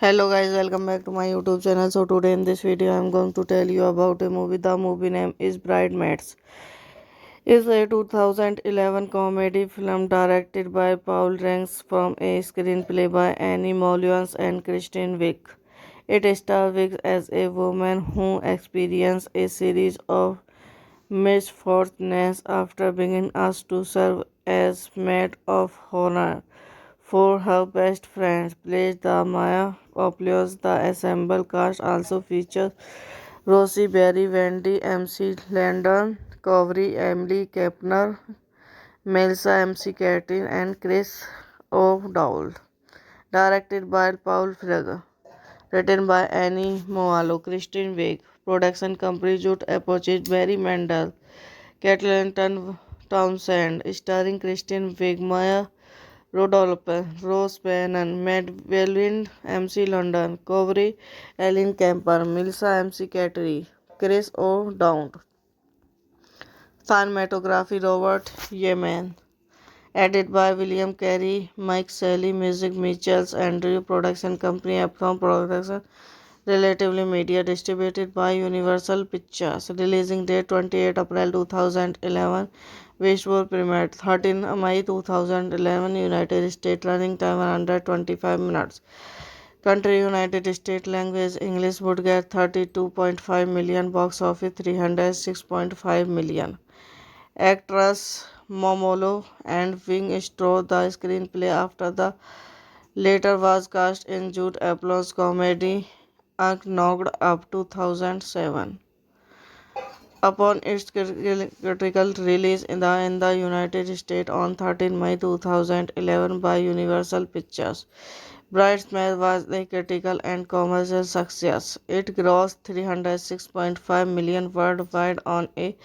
Hello guys, welcome back to my YouTube channel. So today in this video I am going to tell you about a movie. The movie name is Bridesmaids. It's a 2011 comedy film directed by Paul Ranks from a screenplay by Annie Mollions and Kristen Wiig. It stars Wiig as a woman who experiences a series of misfortunes after being asked to serve as maid of honor for her best friend, plays the Maya Opulous. The ensemble cast also features Rosie Berry, Wendy, MC Landon, Covery, Emily Kepner, Melissa MC Catherine, and Chris O'Dowd. Directed by Paul Feig. Written by Annie Moalo, Kristen Wiig. Production company Judd Apatow, Barry Mendel, Kathleen Townsend. Starring Kristen Wiig, Maya Rodolphe, Rose Bannon, Matt Welwind, MC London, Covery, Ellen Kemper, Melissa MC Cattery, Chris O'Dowd. Cinematography Robert Yemen. Edited by William Carey, Mike Shelley, Music Mitchells, Andrew. Production Company Epsom Production. Relatively Media. Distributed by Universal Pictures. Releasing date 28 April 2011. Westworld premiered 13 May 2011. United States. Running time 125 minutes. Country United States. Language English. Would get 32.5 million. Box office 306.5 million. Actress Momolo and Wing stole the screenplay after the latter was cast in Judd Apatow's comedy Knocked Up 2007. Upon its critical release in the United States on 13 May 2011 by Universal Pictures, Bridesmaids was a critical and commercial success. It grossed 306.5 million worldwide on a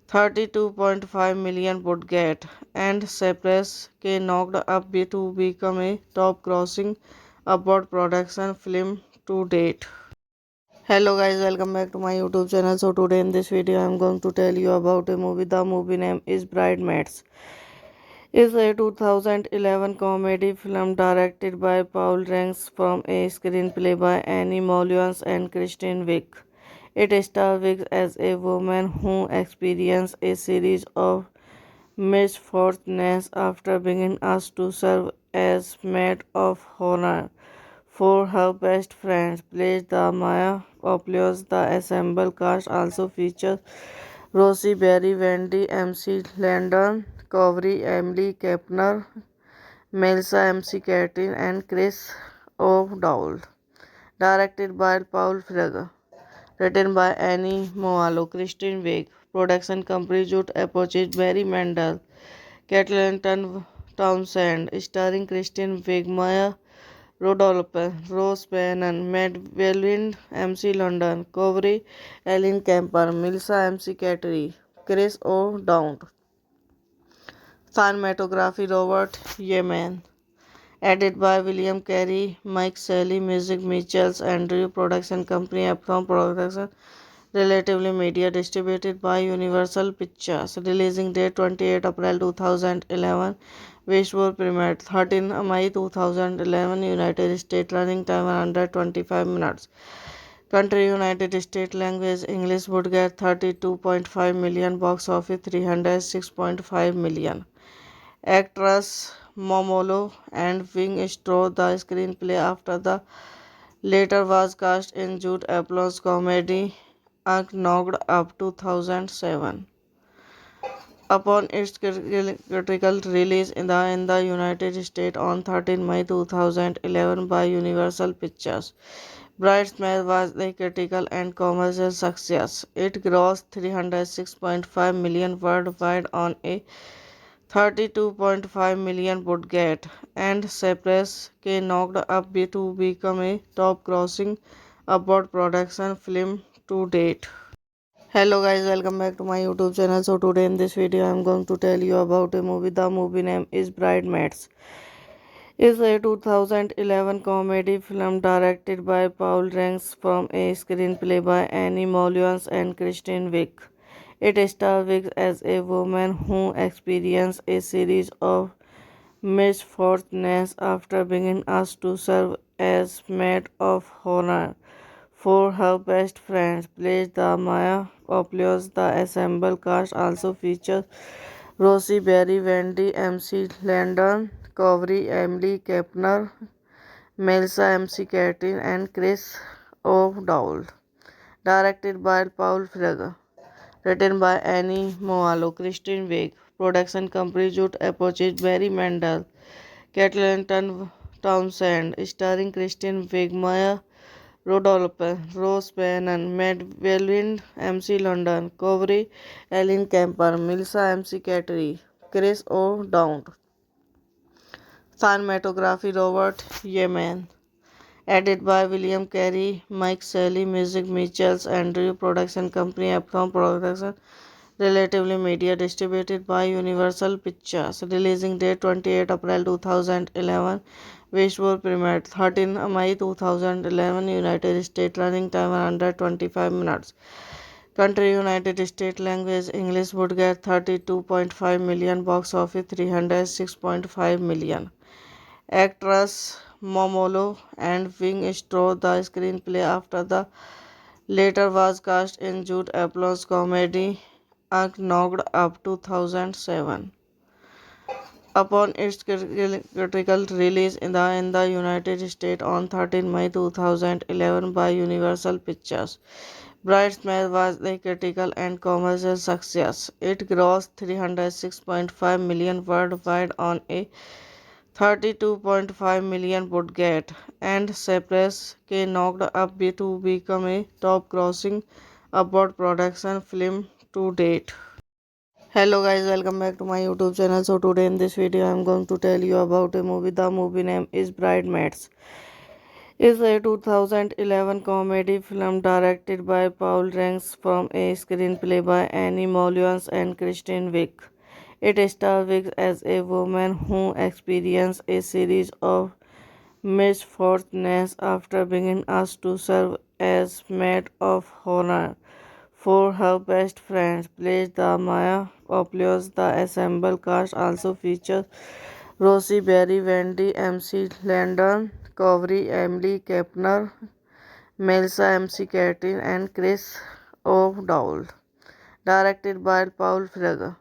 32.5 million budget and Cypress K knocked up to become a top-grossing abroad production film to date. Hello guys, welcome back to my YouTube channel. So today in this video I am going to tell you about a movie. The movie name is Bridesmaids. It's a 2011 comedy film directed by Paul Ranks from a screenplay by Annie Mollions and Kristen Wiig. It stars Wiig as a woman who experiences a series of misfortunes after being asked to serve as maid of honor for her best friend, plays the Maya Opulous. The ensemble cast also features Rosie Berry, Wendy, MC Landon, Covery, Emily Kepner, Melissa MC Catherine, and Chris O'Dowd. Directed by Paul Feig. Written by Annie Moalo, Kristen Wiig. Production company Judd Apatow, Barry Mendel, Kathleen Townsend. Starring Kristen Wiig, Maya Rodolphe, Rose Bannon, Matt Welwind, MC London, Covery, Ellen Kemper, Melissa MC Cattery, Chris O'Dowd, cinematography Robert Yeman, edited by William Carey, Mike Shelley, music Mitchells, Andrew, production company Epsom Production, relatively media distributed by Universal Pictures, releasing date 28 April 2011, Westworld premiered 13 May 2011, United States, running time 125 minutes. Country United States, language English, would get 32.5 million, box office 306.5 million. Actress Momolo and Wing stole the screenplay after the latter was cast in Jude Apatow's comedy Knocked Up 2007. Upon its critical release in the United States on 13 May 2011 by Universal Pictures, Bridesmaids was a critical and commercial success. It grossed 306.5 million worldwide on a 32.5 million budget and Cypress K knocked up to become a top-grossing abroad production film to date. Hello guys, welcome back to my YouTube channel. So today in this video I am going to tell you about a movie. The movie name is Bridesmaids. It's a 2011 comedy film directed by Paul Ranks from a screenplay by Annie Mollions and Kristen Wiig. It stars Wiig as a woman who experiences a series of misfortunes after being asked to serve as maid of honor for her best friends, plays the Maya Opulous. The ensemble cast also features Rosie Berry, Wendy, MC Landon, Covery, Emily Kepner, Melissa MC Catherine, and Chris O'Dowd. Directed by Paul Feig. Written by Annie Moalo, Kristen Wiig. Production company Judd Apatow, Barry Mendel, Kathleen Townsend. Starring Kristen Wiig, Maya Rodolphe, Rose Bannon, Matt Welwind, MC London, Covery, Ellen Kemper, Melissa MC Cattery, Chris O'Dowd. Cinematography Robert Yeman. Edited by William Carey, Mike Shelley, music Mitchells, Andrew, production company Epsom Production, relatively media distributed by Universal Pictures, releasing date 28 April 2011, Westworld premiered 13 May 2011, United States, running time 125 minutes. Country United States, language English, would get 32.5 million, box office 306.5 million. Actress Momolo and Wing stole the screenplay after the latter was cast in Jude Apatow's comedy Knocked Up 2007. Upon its critical release in the United States on 13 May 2011 by Universal Pictures, Bridesmaids was a critical and commercial success. It grossed 306.5 million worldwide on a 32.5 million budget and Cypress K knocked up to become a top-grossing abroad production film to date. Hello guys, welcome back to my YouTube channel. So today in this video I am going to tell you about a movie. The movie name is Bridesmaids. It's a 2011 comedy film directed by Paul Ranks from a screenplay by Annie Mollions and Kristen Wiig. It stars Wiig as a woman who experiences a series of misfortunes after being asked to serve as maid of honor for her best friends, plays the Maya Opulous. The ensemble cast also features Rosie Berry, Wendy, MC Landon, Covery, Emily Kepner, Melissa MC Catherine, and Chris O'Dowd. Directed by Paul Feig.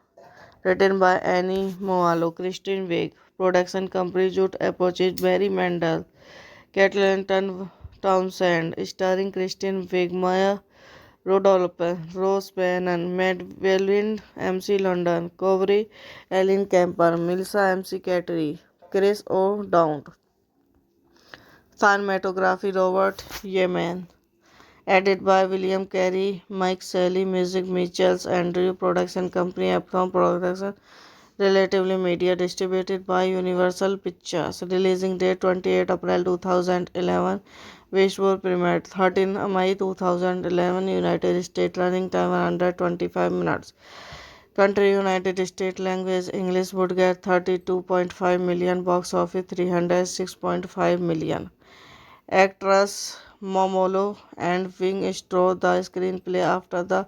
Written by Annie Moalo, Kristen Wiig. Production company Judd Apatow, Barry Mendel, Kathleen Townsend. Starring Kristen Wiig, Maya Rodolphe, Rose Bannon, Matt Welwind, MC London, Covery, Ellen Kemper, Melissa MC Cattery, Chris O'Dowd. Cinematography Robert Yeman. Edited by William Carey, Mike Shelley, music Mitchells, Andrew, production company Epsom Production, Relatively media distributed by Universal Pictures. Releasing date 28 April 2011. Visual premiere 13 May 2011. United States. Running time 125 minutes. Country United States. Language English. Would get 32.5 million. Box office 306.5 million. Actress Momolo and Wing Straw the screenplay after the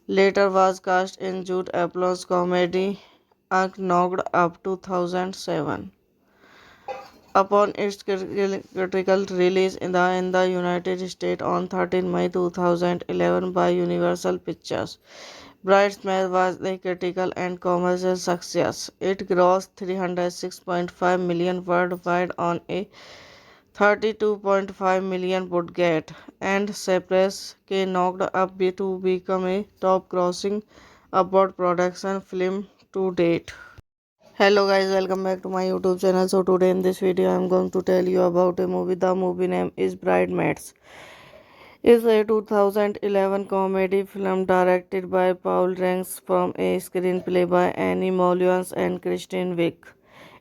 later was cast in Jude Apatow's comedy Knocked Up 2007. Upon its critical release in the United States on 13 May 2011 by Universal Pictures, Bridesmaids was a critical and commercial success. It grossed 306.5 million worldwide on a 32.5 million budget and Cypress K knocked up to become a top grossing abroad production film to date. Hello guys, welcome back to my YouTube channel. So today in this video I am going to tell you about a movie. The movie name is Bridesmaids. It's a 2011 comedy film directed by Paul Ranks from a screenplay by Annie Molyons and Kristen Wiig.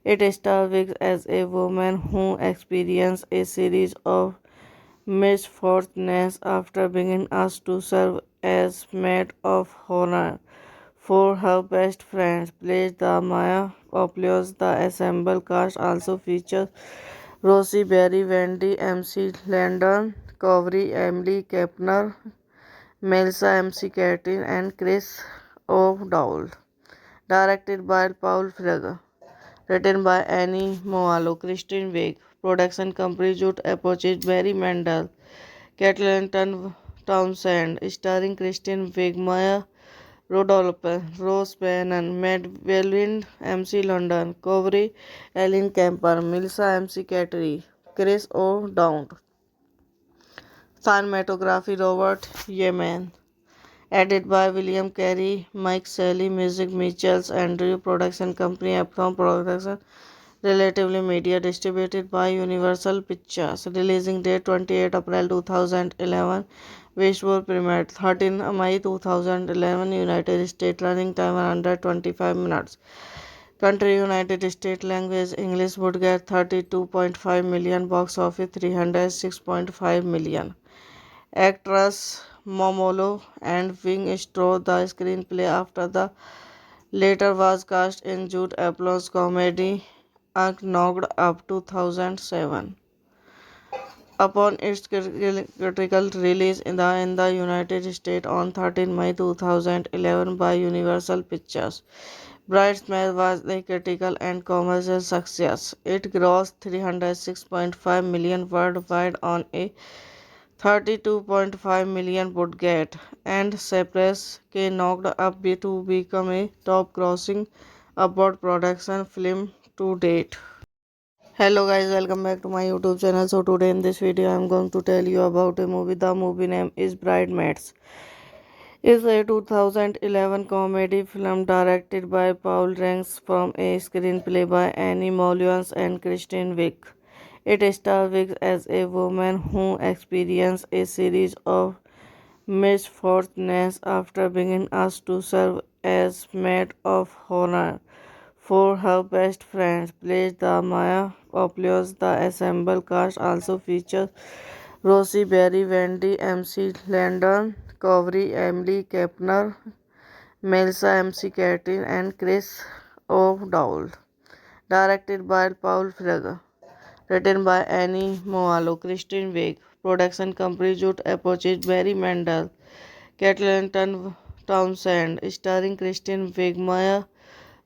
It stars Wiig as a woman who experiences a series of misfortunes after being asked to serve as maid of honor for her best friend, plays the Maya Opulous. The ensemble cast also features Rosie Berry, Wendy MC Landon, Corey Emily Kepner, Melissa MC Catherine, and Chris O'Dowd. Directed by Paul Feig. Written by Annie Moalo, Kristen Wiig. Production company Judd Apatow, Barry Mendel, Caitlin Townsend, starring Kristen Wiig, Maya Rudolph, Rose Bannon, Madeline MC London, Corey Ellen Kemper, Melissa MC Cattery, Chris O'Dowd. Cinematography Robert Yemen. Edited by William Carey, Mike Shelley, Music Mitchells, Andrew. Production company Uptown Production. Relatively media distributed by Universal Pictures. Releasing date 28 April 2011. Visual premiere 13 May 2011. United States. Running time 125 minutes. Country United States. Language English. Would get 32.5 million. Box office 306.5 million. Actress Momolo and Wing Straw the screenplay after the later was cast in Jude Apatow's comedy Knocked Up 2007. Upon its critical release in the United States on 13 May 2011 by Universal Pictures, Bridesmaids was a critical and commercial success. It grossed 306.5 million worldwide on a 32.5 million budget and Cypress K knocked up to become a top grossing abroad production film to date. Hello guys, welcome back to my YouTube channel. So today in this video I am going to tell you about a movie. The movie name is Bridesmaids. It's a 2011 comedy film directed by Paul Ranks from a screenplay by Annie Molyons and Kristen Wiig. It stars Wiig as a woman who experiences a series of misfortunes after being asked to serve as maid of honor for her best friend, plays the Maya Opulous. The ensemble cast also features Rosie Berry, Wendy MC Landon, Corey Emily Kepner, Melissa MC Catherine, and Chris O'Dowd. Directed by Paul Feig. Written by Annie Moalo, Kristen Wiig. Production company Judd Apatow, Barry Mendel, Caitlin Townsend, starring Kristen Wiig, Maya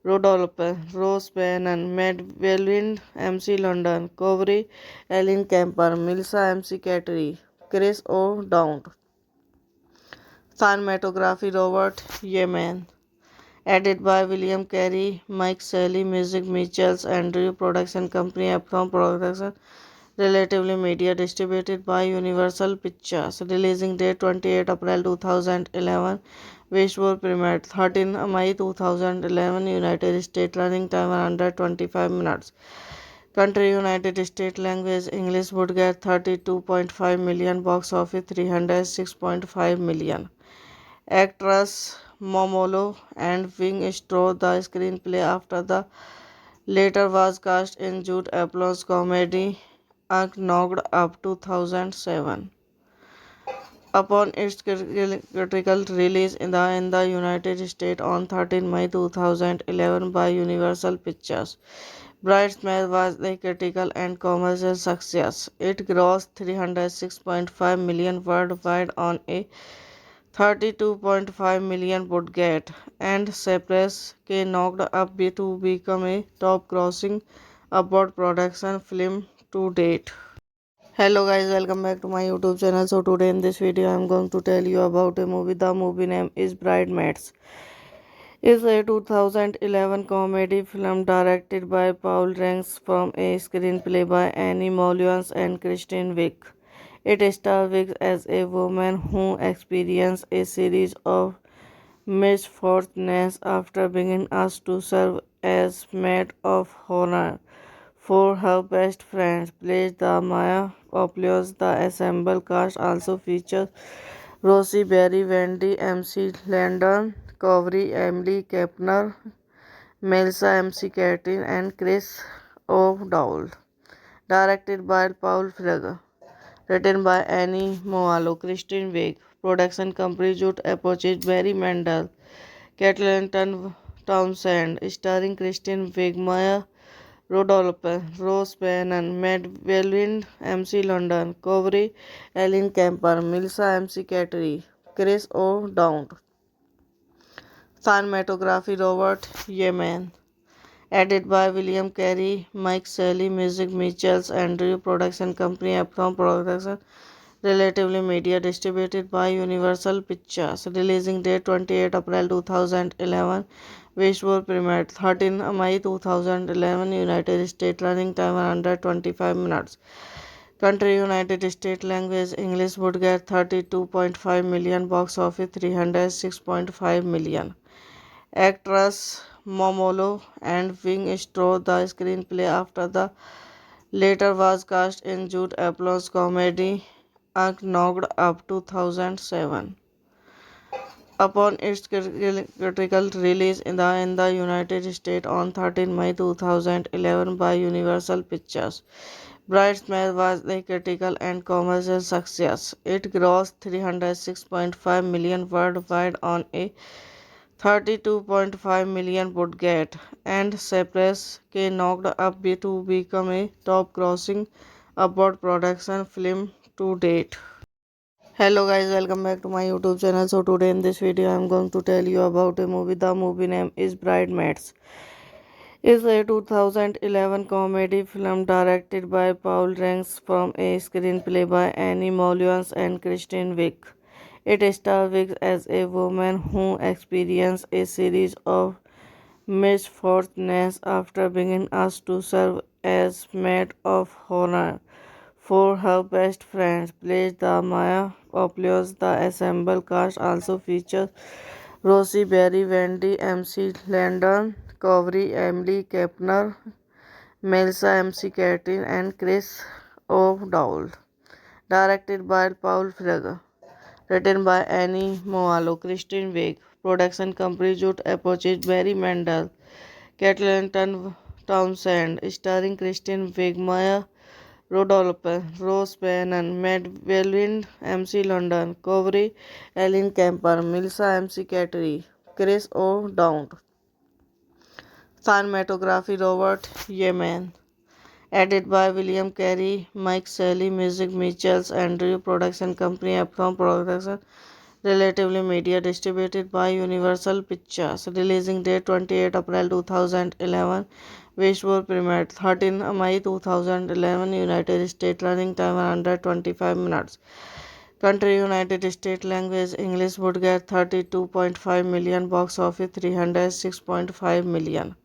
Rudolph, Rose Bannon, Madeline MC London, Corey Ellen Kemper, Melissa MC Cattery, Chris O'Dowd. Cinematography Robert Yemen. Edited by William Carey, Mike Shelley, Music Mitchells, Andrew. Production company Uptown Production. Relatively media distributed by Universal Pictures. Releasing date 28 April 2011. Visual premiere 13 May 2011. United States. Running time 125 minutes. Country United States. Language English. Would get 32.5 million. Box office 306.5 million. Actress Momolo and Wing Straw the screenplay after the later was cast in Jude Apatow's comedy Knocked Up 2007. Upon its critical release in the United States on 13 May 2011 by Universal Pictures, Bridesmaids was a critical and commercial success. It grossed $306.5 million worldwide on a $32.5 million budget, and Cypress K knocked up to become a top-grossing abroad production film to date. Hello guys, welcome back to my YouTube channel. So today in this video I am going to tell you about a movie. The movie name is Bridesmaids. It's a 2011 comedy film directed by Paul Ranks from a screenplay by Annie Mollions and Kristen Wiig. It stars Wiig as a woman who experiences a series of misfortunes after being asked to serve as maid of honor for her best friend, played by Maya Opoulos. The ensemble cast also features Rosie Berry, Wendy MC Landon, Covery, Emily Kepner, Melissa MC Catherine, and Chris O'Dowd. Directed by Paul Feig. Written by Annie Moalo, Kristen Wiig. Production company Judd Apatow, Barry Mendel, Kathleen Townsend. Starring Kristen Wiig, Maya Rudolph, Rose Bannon, Matt Welwyn, MC London, Covery, Ellen Kemper, Melissa MC Cattery, Chris O'Dowd. Cinematography Robert Yemen. Edited by William Carey, Mike Shelley, Music Mitchells, Andrew. Production company Apthon Production. Relatively Media, distributed by Universal Pictures. Releasing date 28 April 2011. Visual premiere 13 May 2011. United States. Running time 125 minutes. Country United States. Language English. Would get 32.5 million. Box office 306.5 million. Actress Momolo and Wing Straw the screenplay after the later was cast in Jude Apatow's comedy Knocked Up 2007. Upon its critical release in the United States on 13 May 2011 by Universal Pictures, Bridesmaids was a critical and commercial success. It grossed $306.5 million worldwide on a $32.5 million budget, and Cypress K knocked up to become a top-grossing abroad production film to date. Hello guys, welcome back to my YouTube channel. So today in this video I am going to tell you about a movie. The movie name is Bridesmaids. It's a 2011 comedy film directed by Paul Ranks from a screenplay by Annie Mollions and Kristen Wiig. It stars Wiig as a woman who experiences a series of misfortunes after being asked to serve as maid of honor for her best friend, played by Maya Opoulos. The ensemble cast also features Rosie Berry, Wendy MC Landon, Covery, Emily Kepner, Melissa MC Catherine, and Chris O'Dowd. Directed by Paul Feig. Written by Annie Moalo, Kristen Wiig. Production company Judd Apatow, Barry Mendel, Kathleen Townsend. Starring Kristen Wiig, Maya Rudolph, Rose Bannon, Matt Welwyn, MC London, Covery, Ellen Kemper, Melissa MC Cattery, Chris O'Dowd. Cinematography Robert Yemen. Edited by William Carey, Mike Shelley, Music Mitchells, Andrew. Production company Apthon Production. Relatively Media, distributed by Universal Pictures. Releasing date 28 April 2011. Visual premiere 13 May 2011. United States. Running time 125 minutes. Country United States. Language English. Would get 32.5 million. Box office 306.5 million.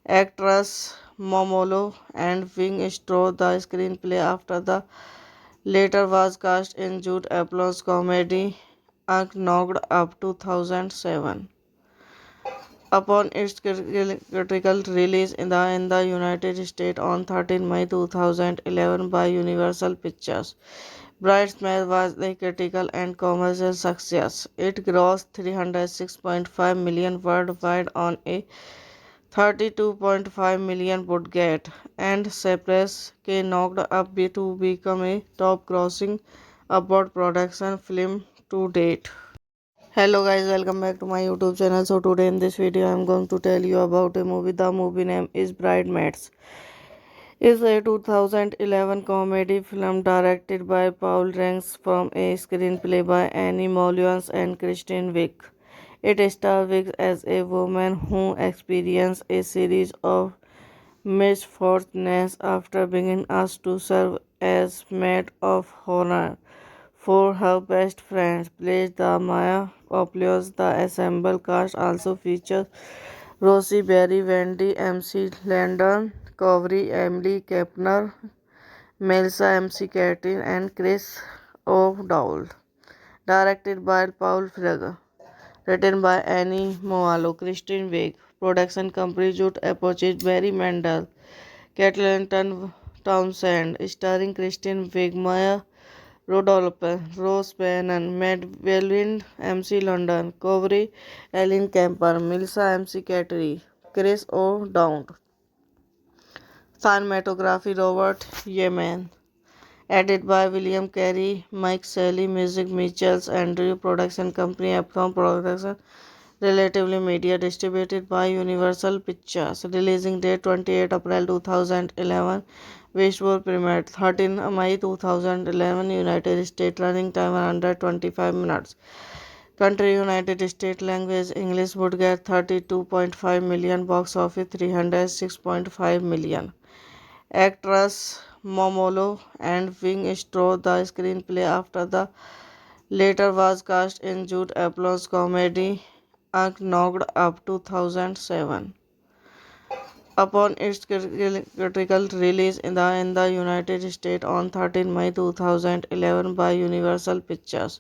Actress Momolo and Wing Straw the screenplay after the later was cast in Jude Apatow's comedy Knocked Up 2007. Upon its critical release in the United States on 13 May 2011 by Universal Pictures, Bridesmaid was a critical and commercial success. It grossed 306.5 million worldwide on a 32.5 million budget, and Cypress K knocked up to become a top grossing abroad production film to date. Hello guys, welcome back to my YouTube channel. So today in this video I am going to tell you about a movie. The movie name is Bridesmaids. It's a 2011 comedy film directed by Paul Ranks from a screenplay by Annie Mollions and Kristen Wiig. It stars Wiig as a woman who experiences a series of misfortunes after being asked to serve as maid of honor for her best friend, plays the Maya Populos. The ensemble cast also features Rosie Berry, Wendy, MC Landon, Covery, Emily Kepner, Melissa MC Catherine, and Chris O'Dowd. Directed by Paul Feig. Written by Annie Moalo, Christine Wiig. Production company Judd Apatow, Barry Mendel, Kathleen Townsend. Starring Christine Wiig, Maya Rodolphe, Rose Bannon, Matt Welwyn, MC London, Covery, Ellen Kemper, Melissa MC Cattery, Chris O'Dowd. Cinematography Robert Yemen. Edited by William Carey, Mike Shelley, Music Mitchells, Andrew. Production company Uptown Production. Relatively Media. Distributed by Universal Pictures. Releasing date 28 April 2011. Visual premiere 13 May 2011. United States. Running time 125 minutes. Country United States. Language English. Would get 32.5 million. Box office 306.5 million. Actress Momolo and Wing Straw the screenplay after the latter was cast in Judd Apatow's comedy Knocked Up 2007. Upon its critical release in the United States on 13 May 2011 by Universal Pictures,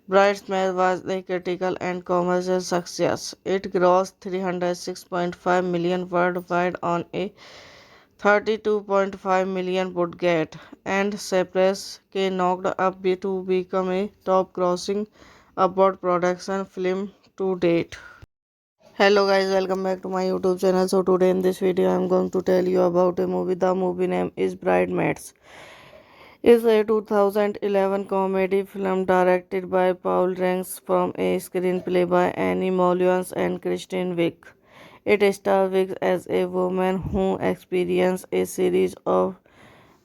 Bridesmaid was a critical and commercial success. It grossed 306.5 million worldwide on a 32.5 million budget, and Cypress K knocked up to become a top grossing abroad production film to date. Hello guys, welcome back to my YouTube channel. So today in this video I am going to tell you about a movie. The movie name is Bridesmaids. It's a 2011 comedy film directed by Paul Ranks from a screenplay by Annie Mollions and Kristen Wiig. It stars Wiig as a woman who experiences a series of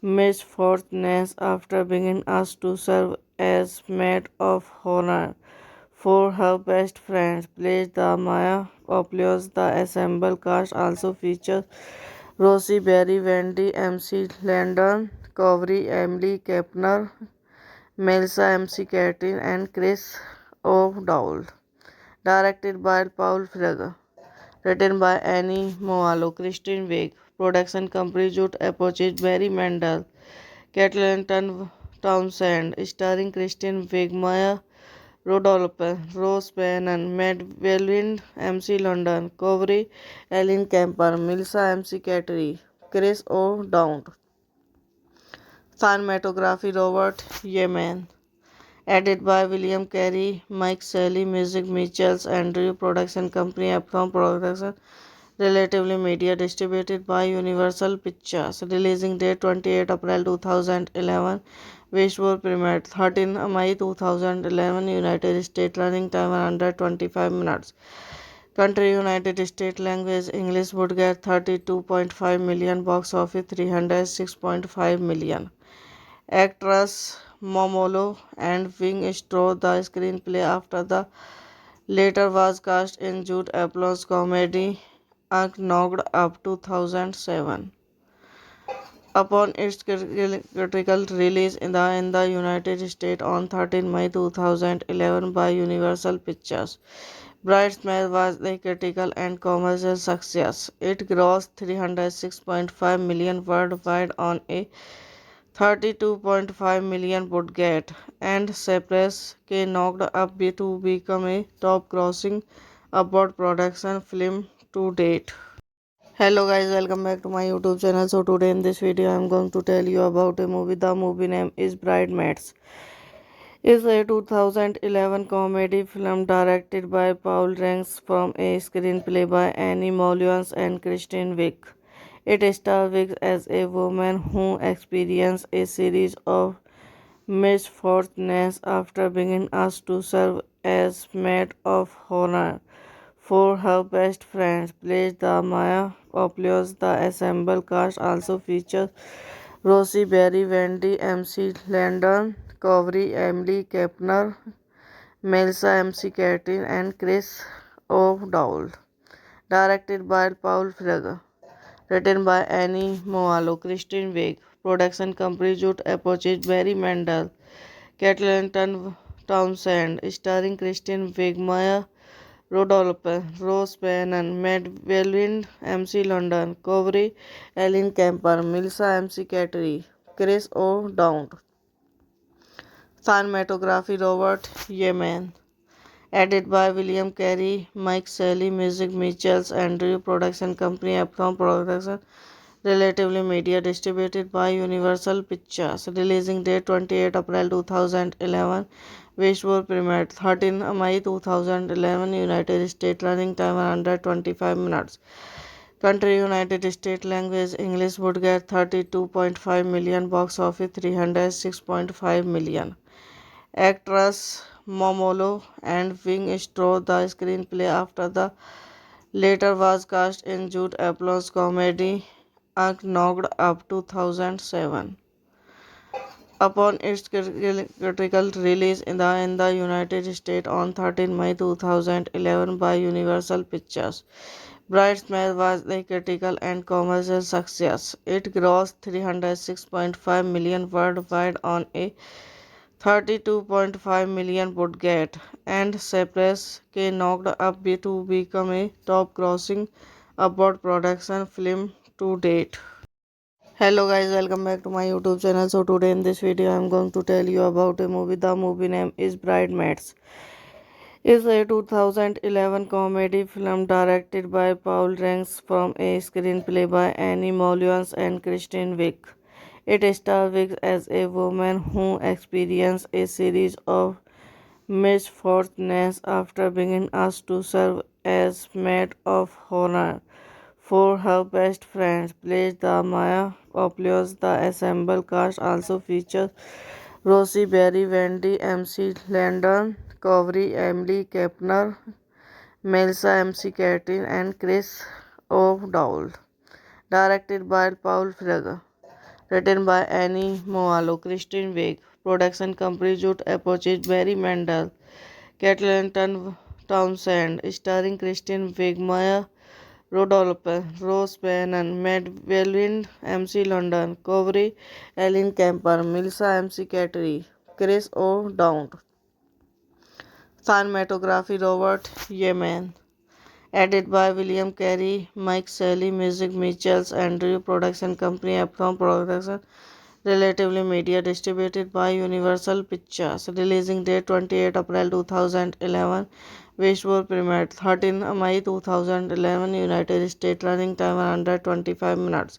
misfortunes after being asked to serve as maid of honor for her best friend, plays the Maya Populos. The ensemble cast also features Rosie Berry, Wendy, MC Landon, Covery, Emily Kepner, Melissa MC Catherine, and Chris O'Dowd. Directed by Paul Feig. Written by Annie Moalo, Christine Wiig. Production company Judd Apatow, Barry Mendel, Kathleen Townsend. Starring Christine Wiig, Maya Rodolphe, Rose Bannon, Matt Welwyn, MC London, Covery, Ellen Kemper, Melissa MC Cattery, Chris O'Dowd. Cinematography Robert Yemen. Edited by William Carey, Mike Shelley, Music Mitchells, Andrew. Production company Uptown Production. Relatively Media. Distributed by Universal Pictures. Releasing date 28 April 2011. Visual premiere 13 May 2011. United States. Running time 125 minutes. Country United States. Language English. Would get 32.5 million. Box office 306.5 million. Actress Momolo and Wing Straw the screenplay after the latter was cast in Judd Apatow's comedy Knocked Up 2007. Upon its critical release in the United States on 13 May 2011 by Universal Pictures, Bridesmaid was a critical and commercial success. It grossed 306.5 million worldwide on a 32.5 million budget, and Cypress K knocked up to become a top grossing abroad production film to date. Hello guys, welcome back to my YouTube channel. So today in this video I am going to tell you about a movie. The movie name is Bridesmaids. It's a 2011 comedy film directed by Paul Ranks from a screenplay by Annie Mollions and Kristen Wiig. It stars Wiig as a woman who experiences a series of misfortunes after being asked to serve as maid of honor for her best friend, plays the Maya Opulous. The assembled cast also features Rosie Berry, Wendy, MC Landon, Covery, Emily Kepner, Melissa MC Catherine, and Chris O'Dowd. Directed by Paul Feig. Written by Annie Moalo, Christine Wiig. Production company Judd Apatow, Barry Mendel, Kathleen Townsend. Starring Christine Wiig, Maya Rodolph, Rose Bannon, Matt Welwind, MC London, Covery, Ellen Kemper, Melissa MC Cattery, Chris O'Dowd. Cinematography Robert Yemen. Edited by William Carey, Mike Shelley, Music Mitchells, Andrew, Production Company, Uptown Production, Relatively Media, distributed by Universal Pictures. Releasing date 28 April 2011. Westworld premiered 13 May 2011, United States. Running time 125 minutes. Country United States. Language English. Would get 32.5 million. Box office 306.5 million. Actress Momolo and Wing Straw. The screenplay after the later was cast in Judd Apatow's comedy Knocked Up 2007. Upon its critical release in the United States on 13 May 2011 by Universal Pictures, Bridesmaids was a critical and commercial success. It grossed 306.5 million worldwide on a 32.5 million budget and Cypress K knocked up to become a top-grossing abroad production film to date. Hello guys, welcome back to my YouTube channel. So today in this video I am going to tell you about a movie. The movie name is Bridesmaids. It's a 2011 comedy film directed by Paul Ranks from a screenplay by Annie Mollions and Kristen Wiig. It stars Wiig as a woman who experiences a series of misfortunes after being asked to serve as maid of honor for her best friend, plays the Maya Opulous. The assembled cast also features Rosie Berry, Wendy, MC Landon, Covery, Emily Kepner, Melissa MC Catherine, and Chris O'Dowd. Directed by Paul Feig. Written by Annie Moalo, Christine Wiig. Production company Judd Apatow, Barry Mendel, Kathleen Townsend. Starring Christine Wiig, Maya Rodolph, Rose Bannon, Matt Welwind, MC London, Covery, Ellen Kemper, Melissa MC Cattery, Chris O'Dowd. Cinematography Robert Yemen. Edited by William Carey, Mike Shelley, Music Mitchells, Andrew, Production Company, Uptown Production, Relatively Media, distributed by Universal Pictures. Releasing date 28 April 2011. Westworld premiered 13 May 2011, United States. Running time 125 minutes.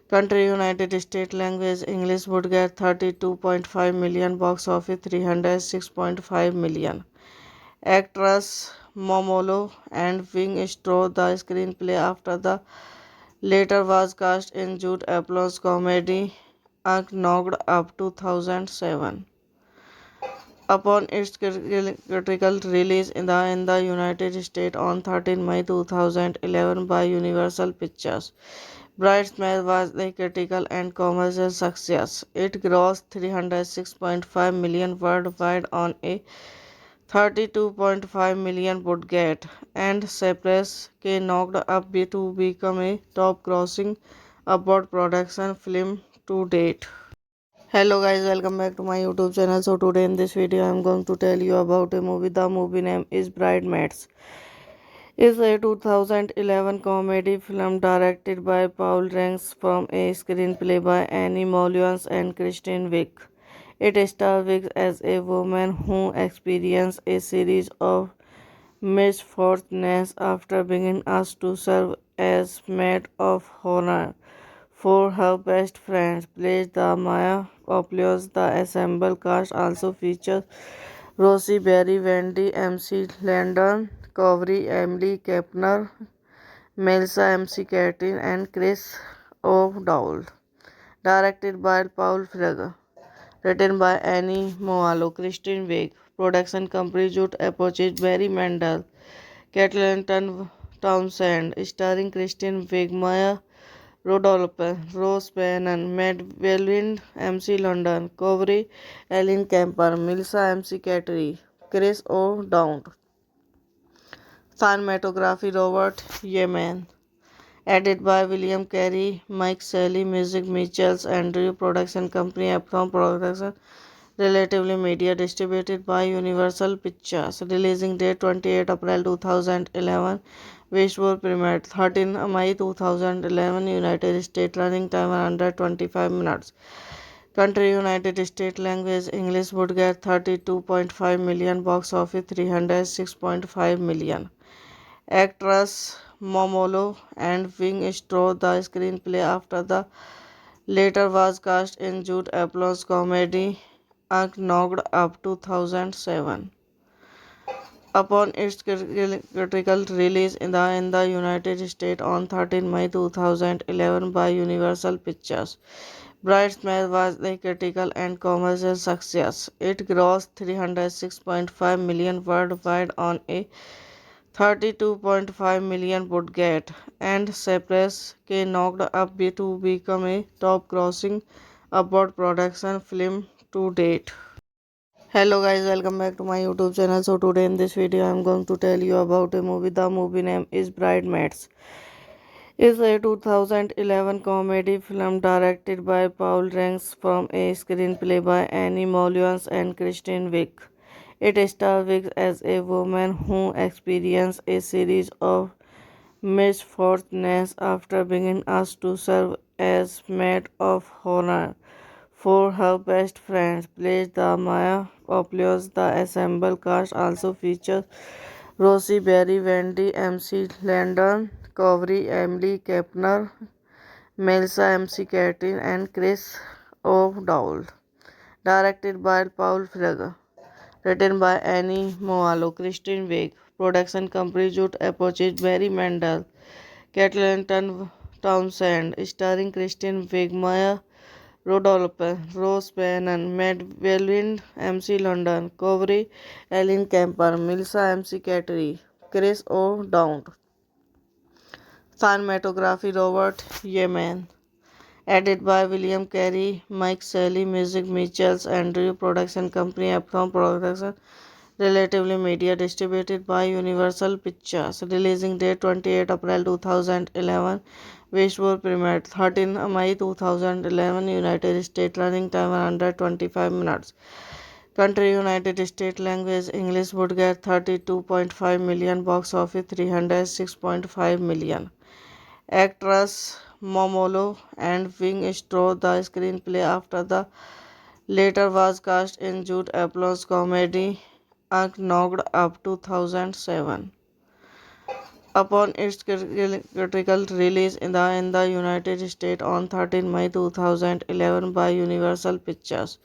Country United States. Language English. Would get 32.5 million. Box office 306.5 million. Actress Momolo and Wing Straw. The screenplay after the later was cast in Judd Apatow's comedy Knocked Up 2007. Upon its critical release in the United States on 13 May 2011 by Universal Pictures, Bridesmaids was a critical and commercial success. It grossed 306.5 million worldwide on a 32.5 million budget and Cypress K knocked up to become a top-grossing abroad production film to date. Hello guys, welcome back to my YouTube channel. So today in this video I am going to tell you about a movie. The movie name is Bridesmaids. It's a 2011 comedy film directed by Paul Ranks from a screenplay by Annie Mollions and Kristen Wiig. It stars Wiig as a woman who experiences a series of misfortunes after being asked to serve as maid of honor for her best friends, plays the Maya Populos. The ensemble cast also features Rosie Berry, Wendy, MC Landon, Covery, Emily Kepner, Melissa MC Catherine, and Chris O'Dowd. Directed by Paul Frege. Written by Annie Moalo, Christine Wake. Production company Judd Apatow, Barry Mendel, Kathleen Townsend. Starring Christine Wake, Maya Rodolphe, Rose Bannon, Matt Welwind, MC London, Covery, Ellen Kemper, Melissa MC Cattery, Chris O'Dowd. Cinematography Robert Yemen. Edited by William Carey, Mike Shelley, Music Mitchells, Andrew. Production company Uptown Production. Relatively Media. Distributed by Universal Pictures. Releasing date 28 April 2011. Westworld premiered 13 May 2011. United States. Running time 125 minutes. Country United States. Language English. Would get 32.5 million. Box office 306.5 million. Actress Momolo and Wing stole the screenplay after the latter was cast in Judd Apatow's comedy Knocked Up 2007. Upon its critical release in the United States on 13 May 2011 by Universal Pictures, Bridesmaids was a critical and commercial success. It grossed 306.5 million worldwide on a 32.5 million budget, and Cypress K knocked up to become a top-grossing abroad production film to date. Hello guys, welcome back to my YouTube channel. So today in this video I am going to tell you about a movie. The movie name is Bridesmaids. It's a 2011 comedy film directed by Paul Ranks from a screenplay by Annie Molyons and Christine Wick. It stars Wick as a woman who experiences a series of misfortunes after being asked to serve as maid of honor for her best friends, plays the Maya Populos. The ensemble cast also features Rosie Berry, Wendy, MC Landon, Covery, Emily Kepner, Melissa MC Catherine, and Chris O'Dowd. Directed by Paul Frege. Written by Annie Moalo, Christine Wake. Production company Judd Apatow, Barry Mendel, Kathleen Townsend. Starring Christine Wake, Maya Rodolphe, Rose Bannon, Matt Welwind, MC London, Covery, Ellen Kemper, Melissa MC Cattery, Chris O'Dowd. Cinematography Robert Yemen. Edited by William Carey, Mike Shelley, Music Mitchells, Andrew. Production company Uptown Production. Relatively Media. Distributed by Universal Pictures. Releasing date 28 April 2011. Westworld premiered 13 May 2011. United States. Running time 125 minutes. Country United States. Language English. Would get 32.5 million. Box office 306.5 million. Actress Momolo and Wing stole the screenplay after the latter was cast in Judd Apatow's comedy Knocked Up 2007. Upon its critical release in the United States on 13 May 2011 by Universal Pictures,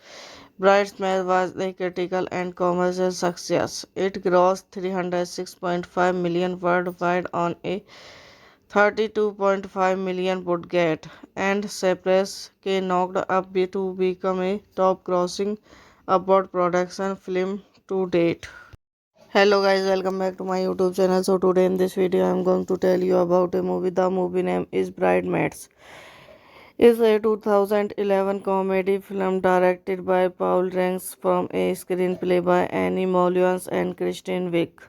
Bridesmaids was a critical and commercial success. It grossed 306.5 million worldwide on a 32.5 million budget, and Cypress K knocked up to become a top-grossing abroad production film to date. Hello guys, welcome back to my YouTube channel. So today in this video I am going to tell you about a movie. The movie name is Bridesmaids. It's a 2011 comedy film directed by Paul Ranks from a screenplay by Annie Molyons and Christine Wick.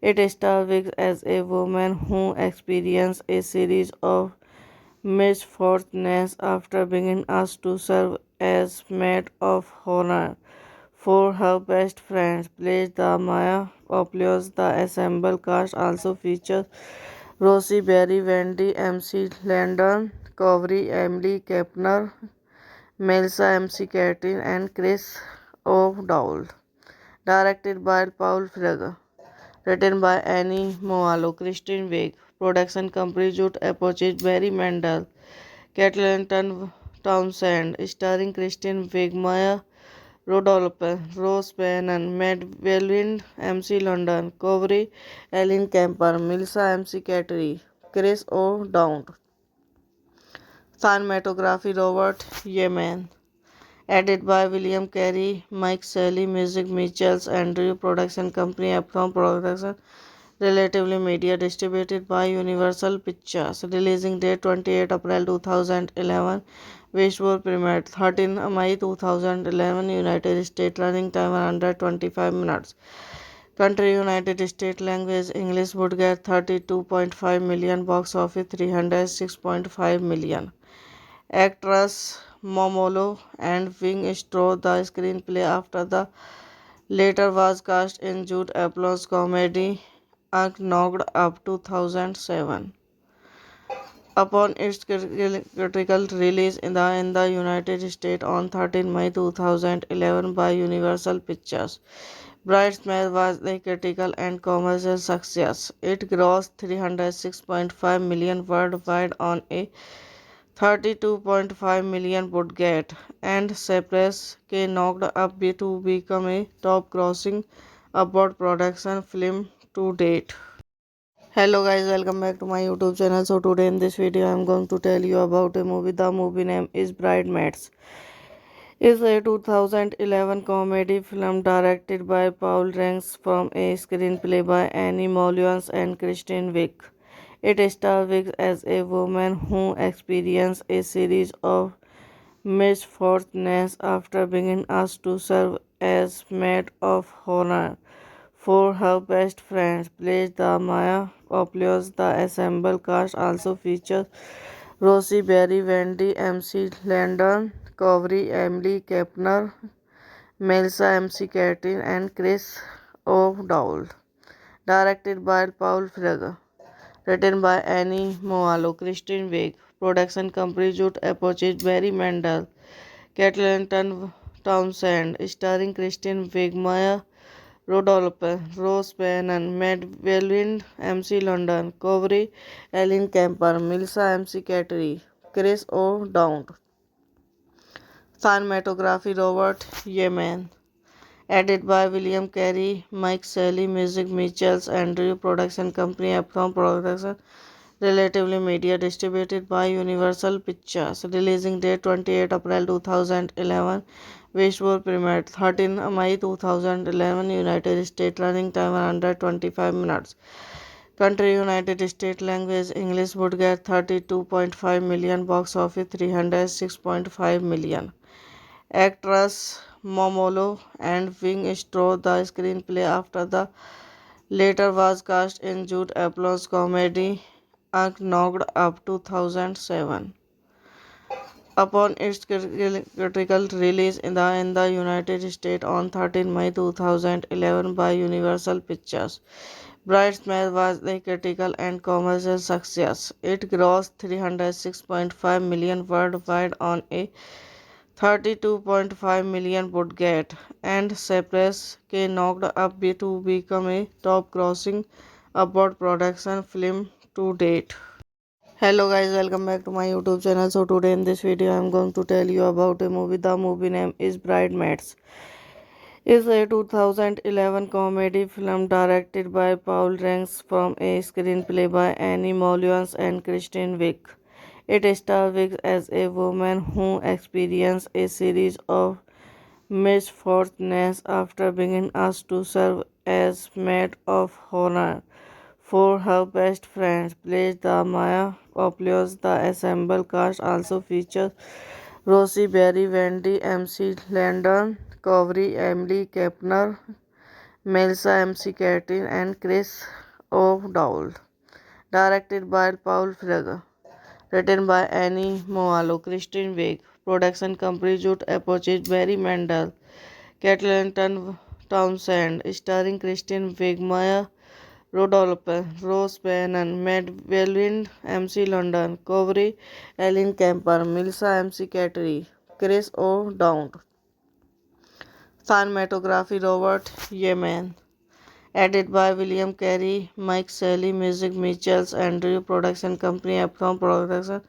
It stars Wick as a woman who experiences a series of misfortunes after being asked to serve as maid of honor for her best friends, plays the Maya Populos. The ensemble cast also features Rosie Berry, Wendy, MC Landon, Covery, Emily Kepner, Melissa MC Catherine, and Chris O'Dowd. Directed by Paul Frege. written by Annie Moalo, Christine Wig, production company Judd Apogee, Barry Mendel, Catlington Townsend, starring Christine Wig, Maya Rodolph, Rose Bannon, Matt Welwyn, MC London, Covery, Ellen Kemper, Melissa MC Cattery, Chris O'Dowd, cinematography Robert Yemen. Edited by William Carey, Mike Shelley, music Mitchells, Andrew, production company Uptown Production, relatively media distributed by Universal Pictures. Releasing date 28 April 2011. Visual premiere 13 May 2011. United States. Running time 125 minutes. Country United States. Language English. Would get 32.5 million. Box office 306.5 million. Actress Momolo and Wing stole the screenplay after the latter was cast in Judd Apatow's comedy Knocked Up 2007. Upon its critical release in the United States on 13 May 2011 by Universal Pictures, Bridesmaids was a critical and commercial success. It grossed 306.5 million worldwide on a 32.5 million budget, and Cypress K knocked up to become a top-grossing abroad production film to date. Hello guys, welcome back to my YouTube channel. So today in this video I am going to tell you about a movie. The movie name is Bridesmaids. It's a 2011 comedy film directed by Paul Ranks from a screenplay by Annie Molyons and Kristen Wiig. It stars Wiig as a woman who experiences a series of misfortunes after being asked to serve as maid of honor for her best friend, plays the Maya Opulous. The ensemble cast also features Rosie Berry, Wendy, MC Landon, Covery, Emily Kepner, Melissa MC Catherine, and Chris O'Dowd. Directed by Paul Feig. Written by Annie Moalo, Christine Wig, production company Judd Apogee, Barry Mendel, Catlington Townsend, starring Christine Wig, Maya Rodolph, Rose Bannon, Matt Welwyn, MC London, Covery, Ellen Kemper, Melissa MC Cattery, Chris O'Dowd, cinematography Robert Yemen. Edited by William Carey, Mike Shelley, music Mitchells, Andrew, production company Uptown Production, relatively media distributed by Universal Pictures. Releasing date 28 April 2011. Visual premiere 13 May 2011. United States. Running time 125 minutes. Country United States. Language English. Would get 32.5 million. Box office 306.5 million. Actress Momolo and Wing stole the screenplay after the latter was cast in Judd Apatow's comedy Knocked Up 2007. Upon its critical release in the United States on 13 May 2011 by Universal Pictures, Bridesmaids was a critical and commercial success. It grossed 306.5 million worldwide on a 32.5 million budget, and Cypress K knocked up to become a top-grossing abroad production film to date. Hello guys, welcome back to my YouTube channel. So today in this video I am going to tell you about a movie. The movie name is Bridesmaids. It's a 2011 comedy film directed by Paul Ranks from a screenplay by Annie Molyons and Kristen Wiig. It stars Wiig as a woman who experiences a series of misfortunes after being asked to serve as maid of honor for her best friend, plays the Maya Opulous. The ensemble cast also features Rosie Berry, Wendy, MC Landon, Covery, Emily Kepner, Melissa MC Catherine, and Chris O'Dowd. Directed by Paul Feig. Written by Annie Moalo, Christine Wig, production company Judd Apogee, Barry Mendel, Catlington Townsend, starring Christine Wig, Maya Rodolph, Rose Bannon, Matt Welwyn, MC London, Covery, Ellen Kemper, Melissa MC Cattery, Chris O'Dowd, cinematography Robert Yemen. Edited by William Carey, Mike Shelley, Music Mitchells, Andrew, Production Company, Epcom Production,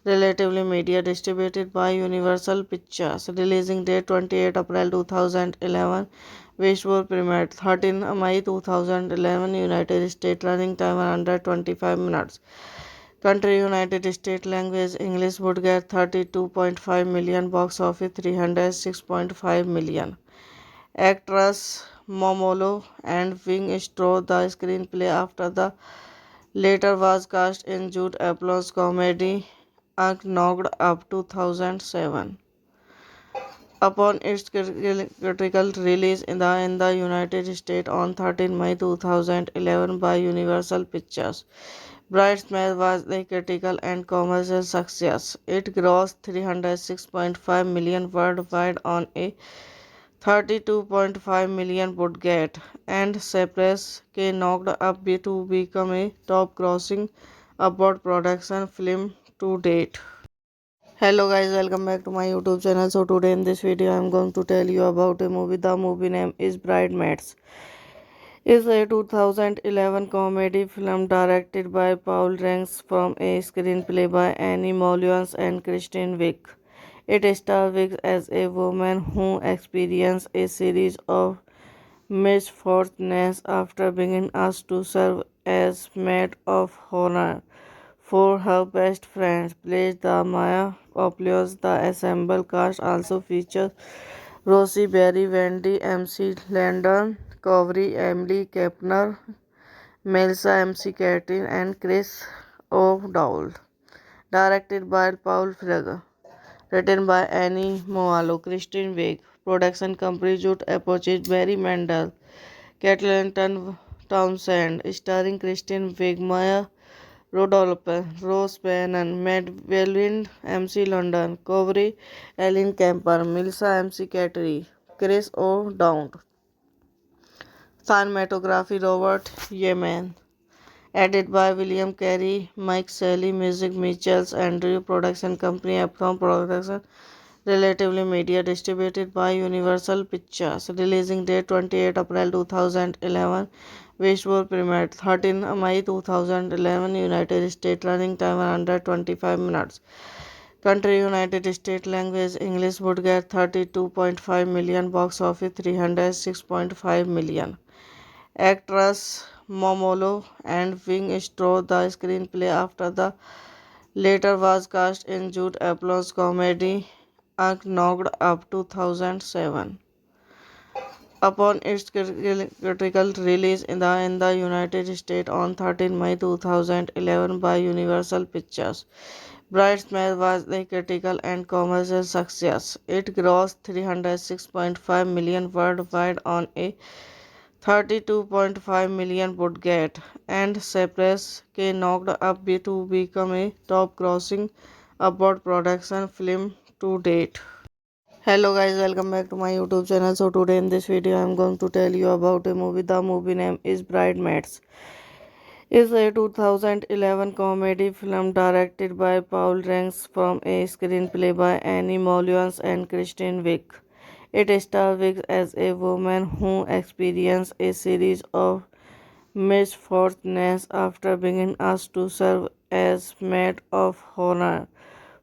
Relatively Media, distributed by Universal Pictures. Releasing date 28 April 2011. Visual premiered 13 May 2011, United States. Running time 125 minutes. Country United States. Language English. Would get 32.5 million. Box office 306.5 million. Actress Momolo and Wing stole the screenplay after the latter was cast in Jude Apatow's comedy Knocked Up 2007. Upon its critical release in the United States on 13 May 2011 by Universal Pictures, Bridesmaids was a critical and commercial success. It grossed 306.5 million worldwide on a 32.5 million budget, and Cypress K knocked up to become a top-grossing abroad production film to date. Hello guys, welcome back to my YouTube channel. So today in this video I am going to tell you about a movie. The movie name is Bridesmaids. It's a 2011 comedy film directed by Paul Ranks from a screenplay by Annie Mollions and Kristen Wiig. It stars Wiig as a woman who experiences a series of misfortunes after being asked to serve as maid of honor for her best friend, plays the Maya Opulous. The ensemble cast also features Rosie Berry, Wendy, MC Landon, Covery, Emily Kepner, Melissa MC Catherine, and Chris O'Dowd. Directed by Paul Feig. Written by Annie Moalo, Kristen Wiig. Production company Judd Apatow, Barry Mandel, Kathleen Townsend. Starring Kristen Wiig, Maya Rudolph, Rose Bannon, Matt Welwind, MC London, Covery, Ellen Kemper, Melissa MC Cattery, Chris O'Dowd. Cinematography Robert Yemen. Edited by William Carey, Mike Shelley, Music Mitchells, Andrew, Production Company, Epcom Production, Relatively Media, distributed by Universal Pictures. Releasing date 28 April 2011. Visual premiered 13 May 2011, United States. Running time 125 minutes. Country United States. Language English. Would get 32.5 million. Box office 306.5 million. Actress Momolo and Wing stole the screenplay after the latter was cast in Jude Apatow's comedy Knocked Up 2007. Upon its critical release in the United States on 13 May 2011 by Universal Pictures, Bridesmaids was a critical and commercial success. It grossed 306.5 million worldwide on a 32.5 million budget, and Cypress K knocked up to become a top-grossing abroad production film to date. Hello guys, welcome back to my YouTube channel. So today in this video I am going to tell you about a movie. The movie name is Bridesmaids. It's a 2011 comedy film directed by Paul Ranks from a screenplay by Annie Mollions and Kristen Wiig. It stars Wiig as a woman who experiences a series of misfortunes after being asked to serve as maid of honor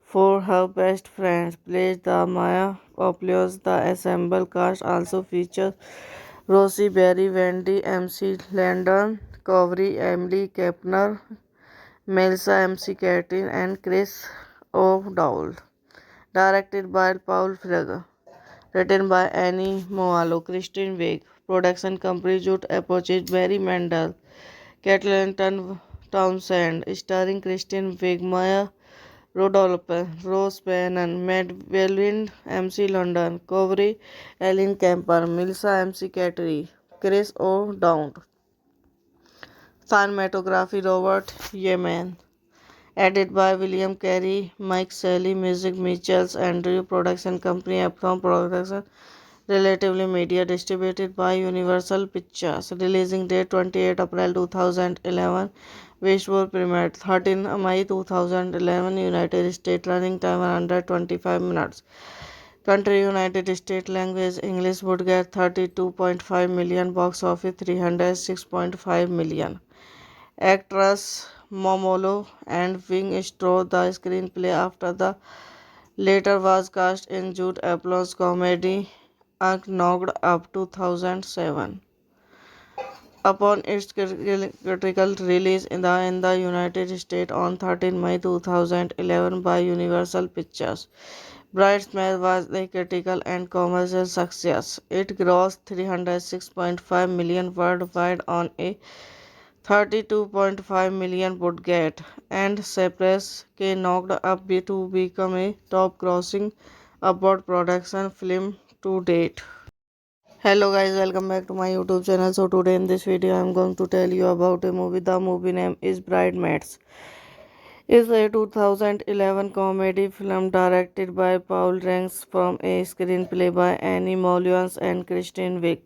for her best friend, plays the Maya Opulous. The ensemble cast also features Rosie Berry, Wendy, MC Landon, Covery, Emily Kepner, Melissa MC Catherine, and Chris O'Dowd. Directed by Paul Feig. Written by Annie Moalo, Kristen Wiig. Production company Judd Apatow, Barry Mandel, Kathleen Townsend. Starring Kristen Wiig, Maya Rudolph, Rose Bannon, Matt Welwind, MC London, Covery, Ellen Kemper, Melissa MC Cattery, Chris O'Dowd. Cinematography Robert Yemen. Edited by William Carey, Mike Shelley, Music Mitchells, Andrew, Production Company, Epcom Production, Relatively Media, distributed by Universal Pictures. Releasing date 28 April 2011. Visual premiered 13 May 2011, United States. Running time 125 minutes. Country United States. Language English. Would get 32.5 million. Box office 306.5 million. Actress Momolo and Wing Straw the screenplay after the later was cast in Jude Apatow's comedy Knocked Up 2007. Upon its critical release in the United States on 13 May 2011 by Universal Pictures, Bridesmaids was a critical and commercial success. It grossed 306.5 million worldwide on a 32.5 million budget and Cypress K knocked up to become a top grossing abroad production film to date. Hello guys, welcome back to my YouTube channel. So today in this video I am going to tell you about a movie. The movie name is Bridesmaids. It's a 2011 comedy film directed by Paul Ranks from a screenplay by Annie Mollions and Kristen Wiig.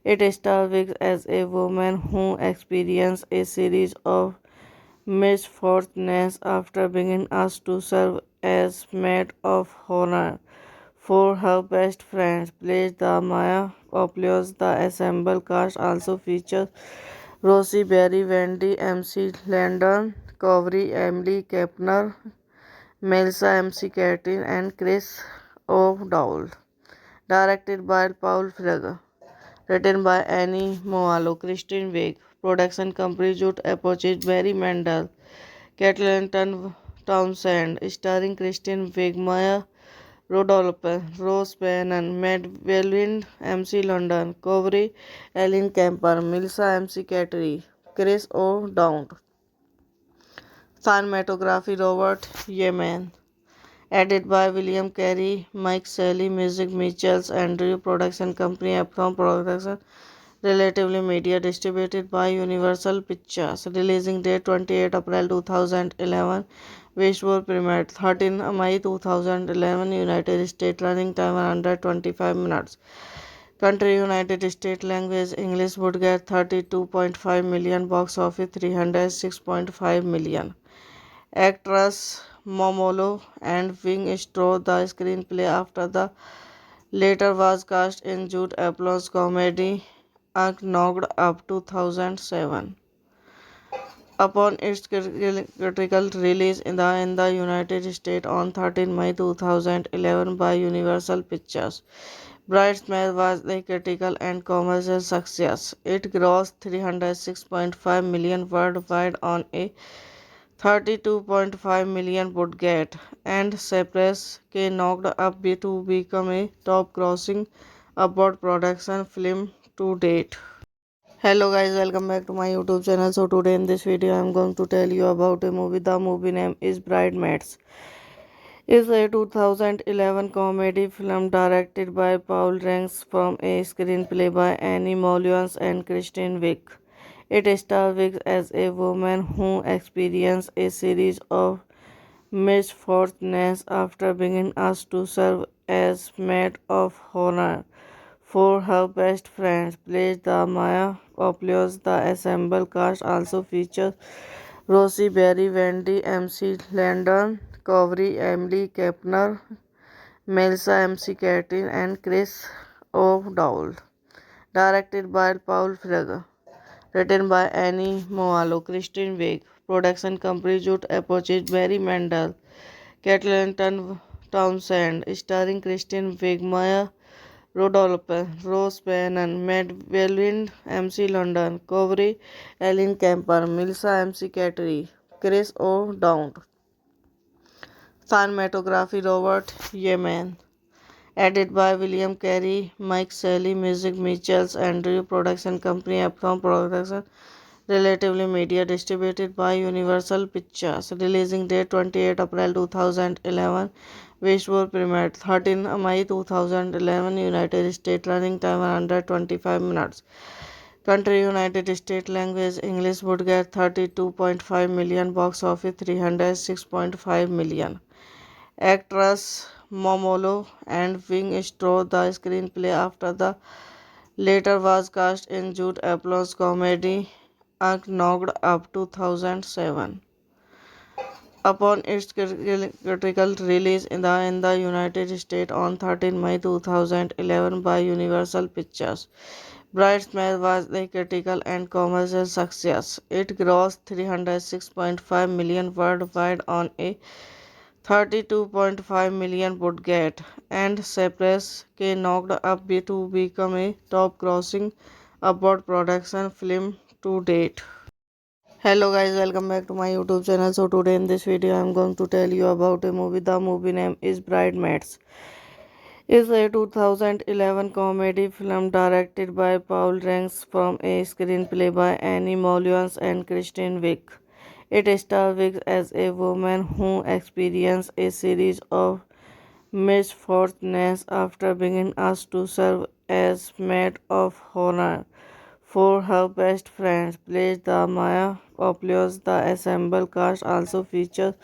It stars Wiig as a woman who experiences a series of misfortunes after being asked to serve as maid of honor for her best friend, plays the Maya Opulous. The ensemble cast also features Rosie Berry, Wendy MC Landon, Covery, Emily Kepner, Melissa MC Catherine, and Chris O'Dowd. Directed by Paul Feig. Written by Annie Moalo, Christine Wiig. Production company Judd Apatow, Barry Mendel, Kathleen Townsend. Starring Christine Wiig, Maya Rodolphe, Rose Bannon, Matt Welwind, MC London, Covery, Ellen Kemper, Melissa MC Cattery, Chris O'Dowd. Cinematography Robert Yemen. Edited by William Carey, Mike Shelley, Music Mitchells, Andrew. Production company Uptown Production. Relatively Media. Distributed by Universal Pictures. Releasing date 28 April 2011. Visual premiere 13 May 2011. United States. Running time under 25 minutes. Country United States. Language English. Would get 32.5 million. Box office 306.5 million. Actress Momolo and Wing Straw the screenplay after the later was cast in Jude Apatow's comedy Knocked Up 2007. Upon its critical release in the United States on 13 May 2011 by Universal Pictures, Bridesmaids was a critical and commercial success. It grossed 306.5 million worldwide on a 32.5 million budget and Cypress K knocked up to become a top grossing abroad production film to date. Hello guys, welcome back to my YouTube channel. So today in this video I am going to tell you about a movie. The movie name is Bridesmaids. It's a 2011 comedy film directed by Paul Ranks from a screenplay by Annie Mollions and Kristen Wiig. It stars Wiig as a woman who experiences a series of misfortunes after being asked to serve as maid of honor for her best friend, plays the Maya Opulous. The ensemble cast also features Rosie Berry, Wendy MC Landon, Covery, Emily Kepner, Melissa MC Catherine, and Chris O'Dowd. Directed by Paul Feig. Written by Annie Moalo, Christine Wiig. Production company Judd Apatow, Barry Mendel, Kathleen Townsend. Starring Christine Wiig, Maya Rodolphe, Rose Bannon, Matt Welwind, MC London, Covery, Ellen Kemper, Melissa MC Cattery, Chris O'Dowd. Cinematography Robert Yemen. Edited by William Carey, Mike Shelley, Music Mitchells, Andrew. Production company Uptown Production. Relatively Media. Distributed by Universal Pictures. Releasing date 28 April 2011. Visual premiere 13 May 2011. United States. Running time under 25 minutes. Country United States. Language English. Would get 32.5 million. Box office 306.5 million. Actress Momolo and Wing Straw the screenplay after the later was cast in Jude Apatow's comedy Knocked Up 2007. Upon its critical release in the United States on 13 May 2011 by Universal Pictures, Bridesmaids was a critical and commercial success. It grossed $306.5 million worldwide on a $32.5 million budget, and Cypress K knocked up to become a top-grossing abroad production film to date. Hello guys, welcome back to my YouTube channel. So today in this video I am going to tell you about a movie. The movie name is Bridesmaids. It's a 2011 comedy film directed by Paul Ranks from a screenplay by Annie Mollions and Kristen Wiig. It stars Wiig as a woman who experiences a series of misfortunes after being asked to serve as maid of honor for her best friend, plays the Maya Opulous. The assembled cast also features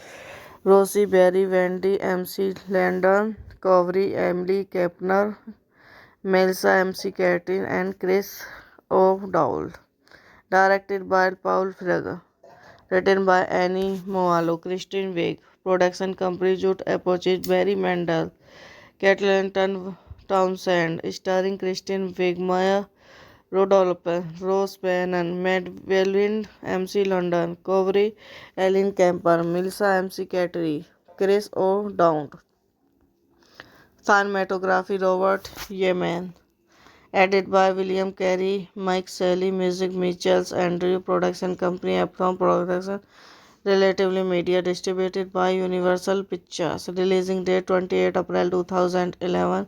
Rosie Berry, Wendy MC Landon, Covery, Emily Kepner, Melissa MC Catherine, and Chris O'Dowd. Directed by Paul Feig. Written by Annie Moalo, Kristen Wiig. Production company Judd Apatow, Barry Mendel, Caitlin Townsend. Starring Kristen Wiig, Maya Rudolph, Rose Bannon, Matt Welwind, MC London, Covery, Ellen Kemper, Melissa MC Cattery, Chris O'Dowd. Cinematography Robert Yemen. Edited by William Carey, Mike Shelley, Music Mitchells, Andrew. Production company Uptown Production. Relatively Media. Distributed by Universal Pictures. Releasing date 28 April 2011.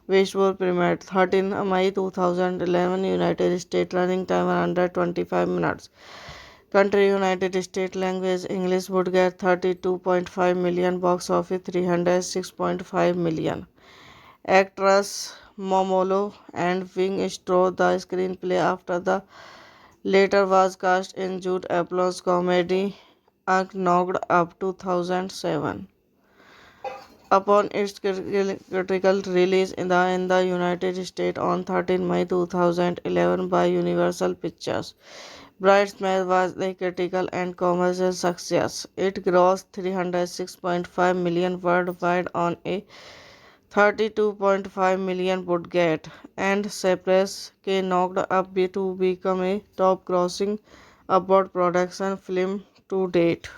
Westworld premiered 13 May 2011. United States. Running time under 25 minutes. Country United States. Language English. Would get 32.5 million. Box office 306.5 million. Actress Momolo and Wing wrote the screenplay after the latter was cast in Judd Apatow's comedy Knocked Up 2007. Upon its critical release in the United States on 13 May 2011 by Universal Pictures, Bridesmaids was a critical and commercial success. It grossed $306.5 million worldwide on a $32.5 million budget, and Cypress K knocked up to become a top-grossing abroad production film to date.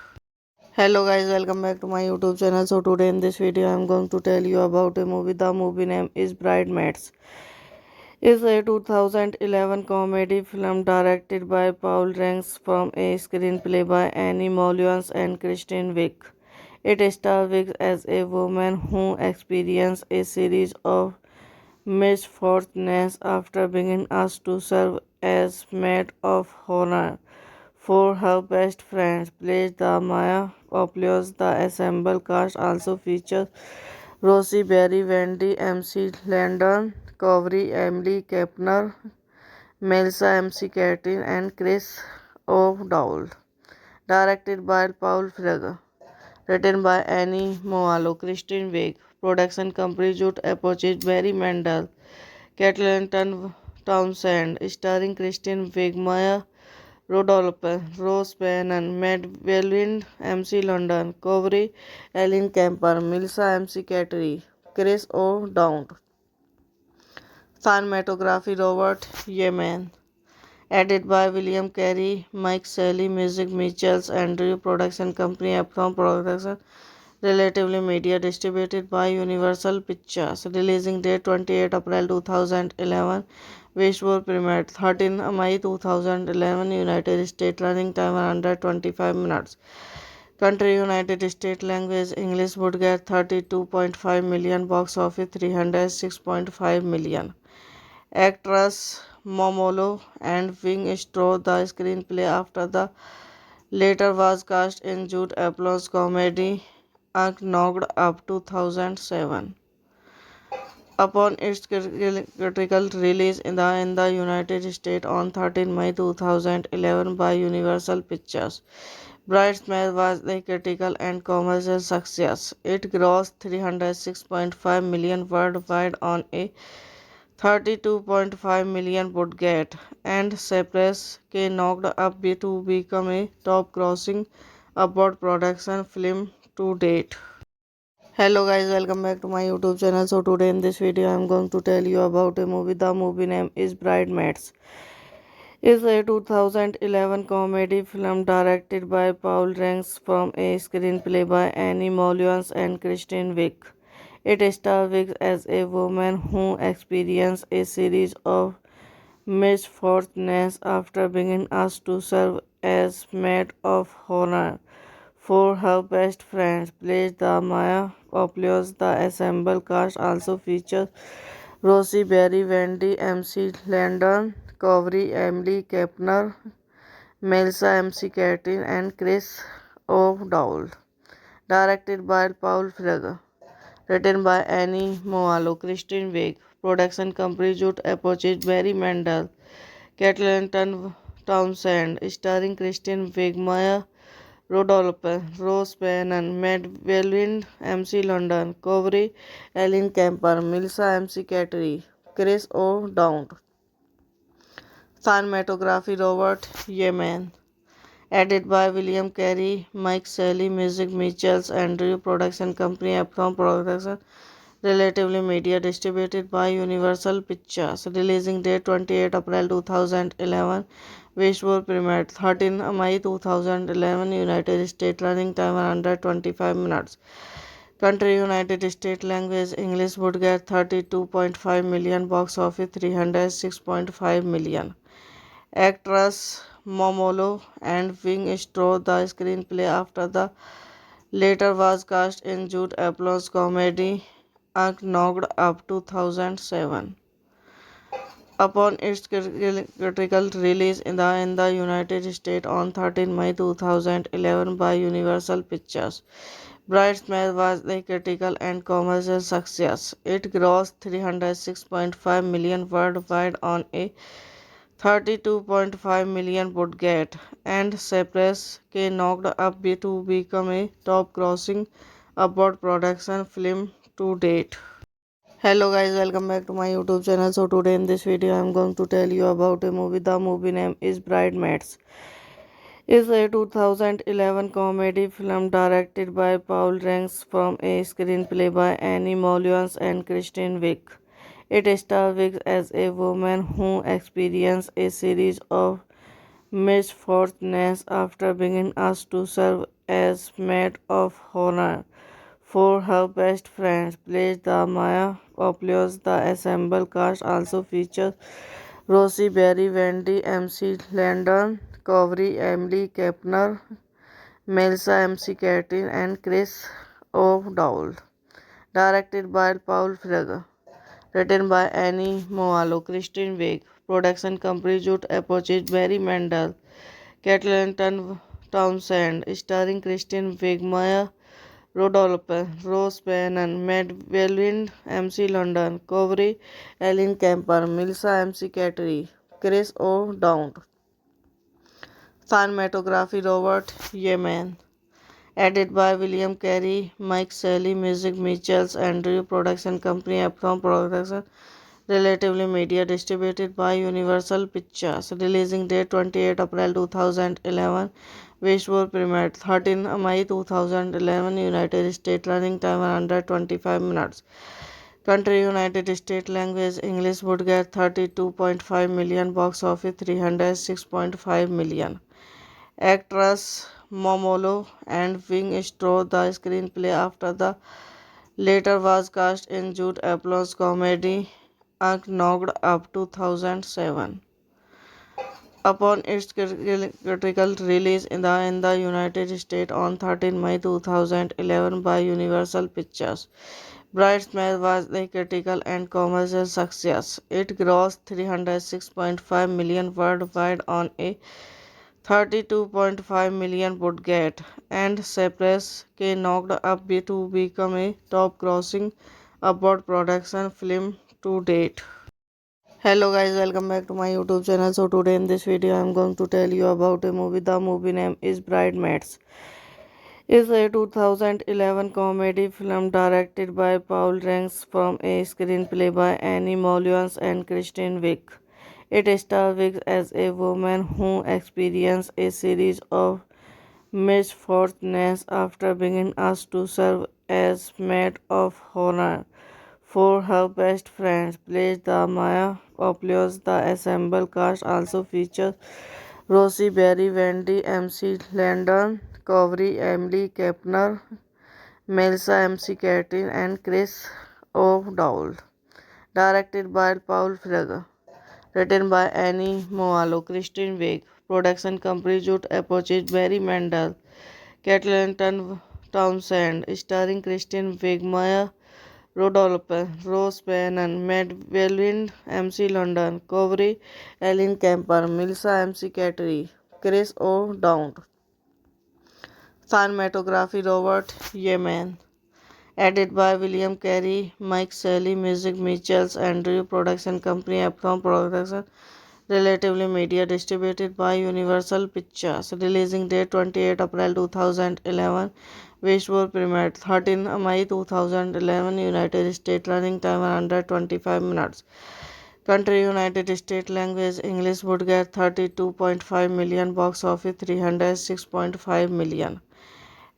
Hello guys, welcome back to my YouTube channel. So today in this video I am going to tell you about a movie. The movie name is Bridesmaids. It's a 2011 comedy film directed by Paul Ranks from a screenplay by Annie Mollions and Kristen Wiig. It stars Wiig as a woman who experiences a series of misfortunes after being asked to serve as maid of honor for her best friend, plays the Maya Opulous. The assembled cast also features Rosie Berry, Wendy MC Landon, Covery, Emily Kepner, Melissa MC Catherine, and Chris O'Dowd. Directed by Paul Feig. Written by Annie Moalo, Kristen Wiig. Production company Judd Apatow, Barry Mendel, Caitlin Townsend. Starring Kristen Wiig, Maya Rudolph, Rose Bannon, Matt Welwind, MC London, Covery, Ellen Kemper, Melissa MC Cattery, Chris O'Dowd. Cinematography Robert Yemen. Edited by William Carey, Mike Shelley, Music Mitchells, Andrew. Production company Uptown Production. Relatively Media. Distributed by Universal Pictures. Releasing date 28 April 2011. Westworld premiered 13 May 2011. United States. Running time under 25 minutes. Country United States. Language English. Would get 32.5 million. Box office 306.5 million. Actress Momolo and Wing wrote the screenplay after the latter was cast in Judd Apatow's comedy Knocked Up 2007. Upon its critical release in the United States on 13 May 2011 by Universal Pictures, Bridesmaids was a critical and commercial success. It grossed $306.5 million worldwide on a $32.5 million budget, and Cypress K knocked up to become a top-grossing about production film to date. Hello guys, welcome back to my YouTube channel. So today in this video I am going to tell you about a movie. The movie name is Bridesmaids. It's a 2011 comedy film directed by Paul Ranks from a screenplay by Annie Mollions and Kristen Wiig. It stars Wiig as a woman who experiences a series of misfortunes after being asked to serve as maid of honor for her best friend, plays the Maya Opulous. The assembled cast also features Rosie Berry, Wendy, MC Landon, Covery, Emily Kepner, Melissa MC Catherine, and Chris O'Dowd. Directed by Paul Feig. Written by Annie Moalo, Christine Wiig. Production company Judd Apatow, Barry Mendel, Kathleen Townsend. Starring Christine Wiig, Maya Rodolph, Rose Bannon, Matt Welwind, MC London, Covery, Ellen Kemper, Melissa MC Cattery, Chris O'Dowd. Cinematography Robert Yemen. Edited by William Carey, Mike Shelley, Music Mitchells, Andrew. Production company Epsom Production. Relatively Media. Distributed by Universal Pictures. Releasing date 28 April 2011. Visual premiere 13 May 2011. United States. Running time 125 minutes. Country United States. Language English. Would get 32.5 million. Box office 306.5 million. Actress Momolo and Wing Straw the screenplay after the later was cast in Judd Apatow's comedy Knocked Up 2007. Upon its critical release in the United States on 13 May 2011 by Universal Pictures, Bridesmaids was a critical and commercial success. It grossed 306.5 million worldwide on a 32.5 million budget, and Cypress K knocked up to become a top-grossing abroad production film to date. Hello guys, welcome back to my YouTube channel. So today in this video I am going to tell you about a movie. The movie name is Bridesmaids. It's a 2011 comedy film directed by Paul Ranks from a screenplay by Annie Mollions and Kristen Wiig. It stars Wiig as a woman who experiences a series of misfortunes after being asked to serve as maid of honor for her best friend, plays the Maya Opulous. The assembled cast also features Rosie Berry, Wendy, MC Landon, Covery, Emily Kepner, Melissa MC Catherine, and Chris O'Dowd. Directed by Paul Feig. Written by Annie Moalo, Christine Wiig. Production company Judd Apatow, Barry Mendel, Kathleen Townsend. Starring Christine Wiig, Maya Rodolph, Rose Bannon, Matt Welwind, MC London, Covery, Ellen Kemper, Melissa MC Cattery, Chris O'Dowd. Cinematography Robert Yemen. Edited by William Carey, Mike Shelley, Music Mitchells, Andrew. Production company Epsom Production. Relatively Media. Distributed by Universal Pictures. Releasing date 28 April 2011. Visual premiere 13 May 2011. United States. Running time 125 minutes. Country United States. Language English. Would get 32.5 million. Box office 306.5 million. Actress Momolo and Wing Straw the screenplay after the later was cast in Judd Apatow's comedy Knocked Up 2007. Upon its critical release in the United States on 13 May 2011 by Universal Pictures, Bridesmaids was a critical and commercial success. It grossed 306.5 million worldwide on a 32.5 million budget, and Cypress K knocked up to become a top-grossing abroad production film to date. Hello guys, welcome back to my YouTube channel. So today in this video I am going to tell you about a movie. The movie name is Bridesmaids. It's a 2011 comedy film directed by Paul Ranks from a screenplay by Annie Mollions and Kristen Wiig. It stars Wiig as a woman who experiences a series of misfortunes after being asked to serve as maid of honor for her best friends plays the Maya Populos. The ensemble cast also features Rosie Berry, Wendy, MC Landon, Covery, Emily Kepner, Melissa MC Catherine, and Chris O'Dowd. Directed by Paul Frege. Written by Annie Moalo, Christine Wig. Production company Judd Apatow, Barry Mendel, Catelyn Townsend. Starring Christine Wig, Maya Rodolphe, Rose Bannon, Matt Welwyn, MC London, Covery, Ellen Kemper, Melissa MC Cattery, Chris O'Dowd. Cinematography Robert Yemen. Edited by William Carey, Mike Shelley, Music Mitchells, Andrew Production Company, Eprom Production, Relatively Media, distributed by Universal Pictures. Releasing date 28 April 2011. Visual premiere 13 May 2011. United States. Running time 125 minutes. Country United States. Language English. Would get 32.5 million. Box office 306.5 million.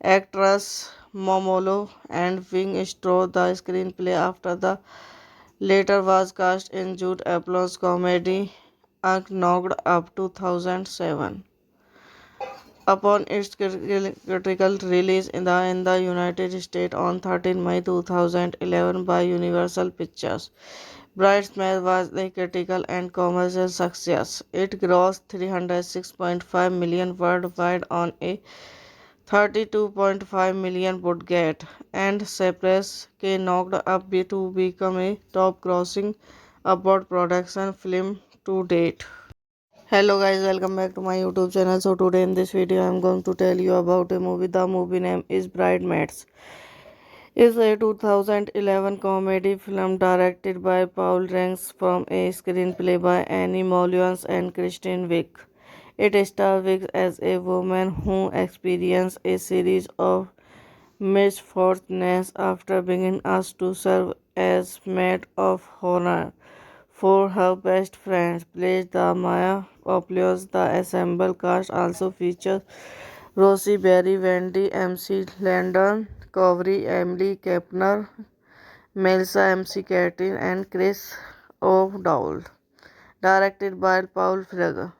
Actress Momolo and Wing Straw. The screenplay after the later was cast in Judd Apatow's comedy Knocked Up 2007. Upon its critical release in the United States on 13 May 2011 by Universal Pictures, Bridesmaids was a critical and commercial success. It grossed 306.5 million worldwide on a 32.5 million budget, and Cypress K knocked up to become a top-grossing abroad production film to date. Hello guys, welcome back to my YouTube channel. So today in this video I am going to tell you about a movie. The movie name is Bridesmaids. It's a 2011 comedy film directed by Paul Ranks from a screenplay by Annie Molyons and Kristen Wiig. It stars Wiig as a woman who experiences a series of misfortunes after being asked to serve as maid of honor for her best friends plays the Maya Populos. The ensemble cast also features Rosie Berry, Wendy, MC Landon, Covery, Emily Kepner, Melissa MC Catherine, and Chris O'Dowd. Directed by Paul Frege.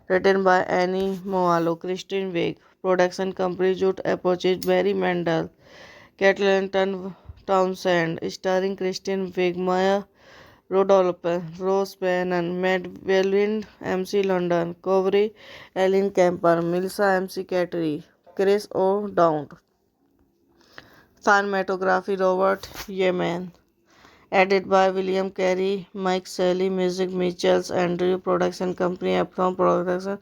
Written by Annie Moalo, Christine Wig. Production company Judd Apatow, Barry Mendel, Catelyn Townsend. Starring Christine Wig, Maya Rodolphe, Rose Bannon, Matt Welwyn, MC London, Covery, Ellen Kemper, Melissa MC Cattery, Chris O'Dowd. Cinematography Robert Yemen. Edited by William Carey, Mike Shelley, Music Mitchells, Andrew Production Company, Eprom Production,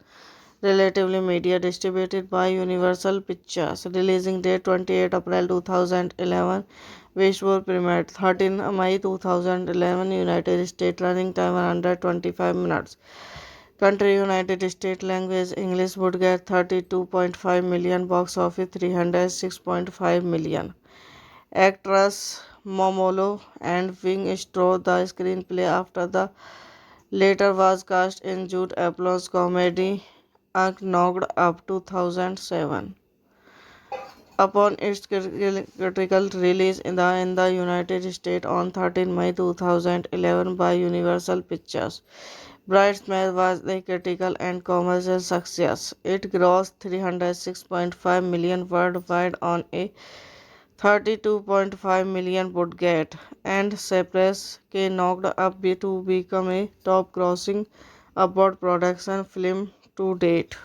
Relatively Media, distributed by Universal Pictures. Releasing date 28 April 2011. Visual premiere 13 May 2011. United States. Running time 125 minutes. Country United States. Language English. Would get 32.5 million. Box office 306.5 million. Actress Momolo and Wing Straw. The screenplay after the later was cast in Judd Apatow's comedy Knocked Up 2007. Upon its critical release in the United States on 13 May 2011 by Universal Pictures, Bridesmaids was a critical and commercial success. It grossed 306.5 million worldwide on a 32.5 million budget, and Cypress K knocked up to become a top-grossing abroad production film to date.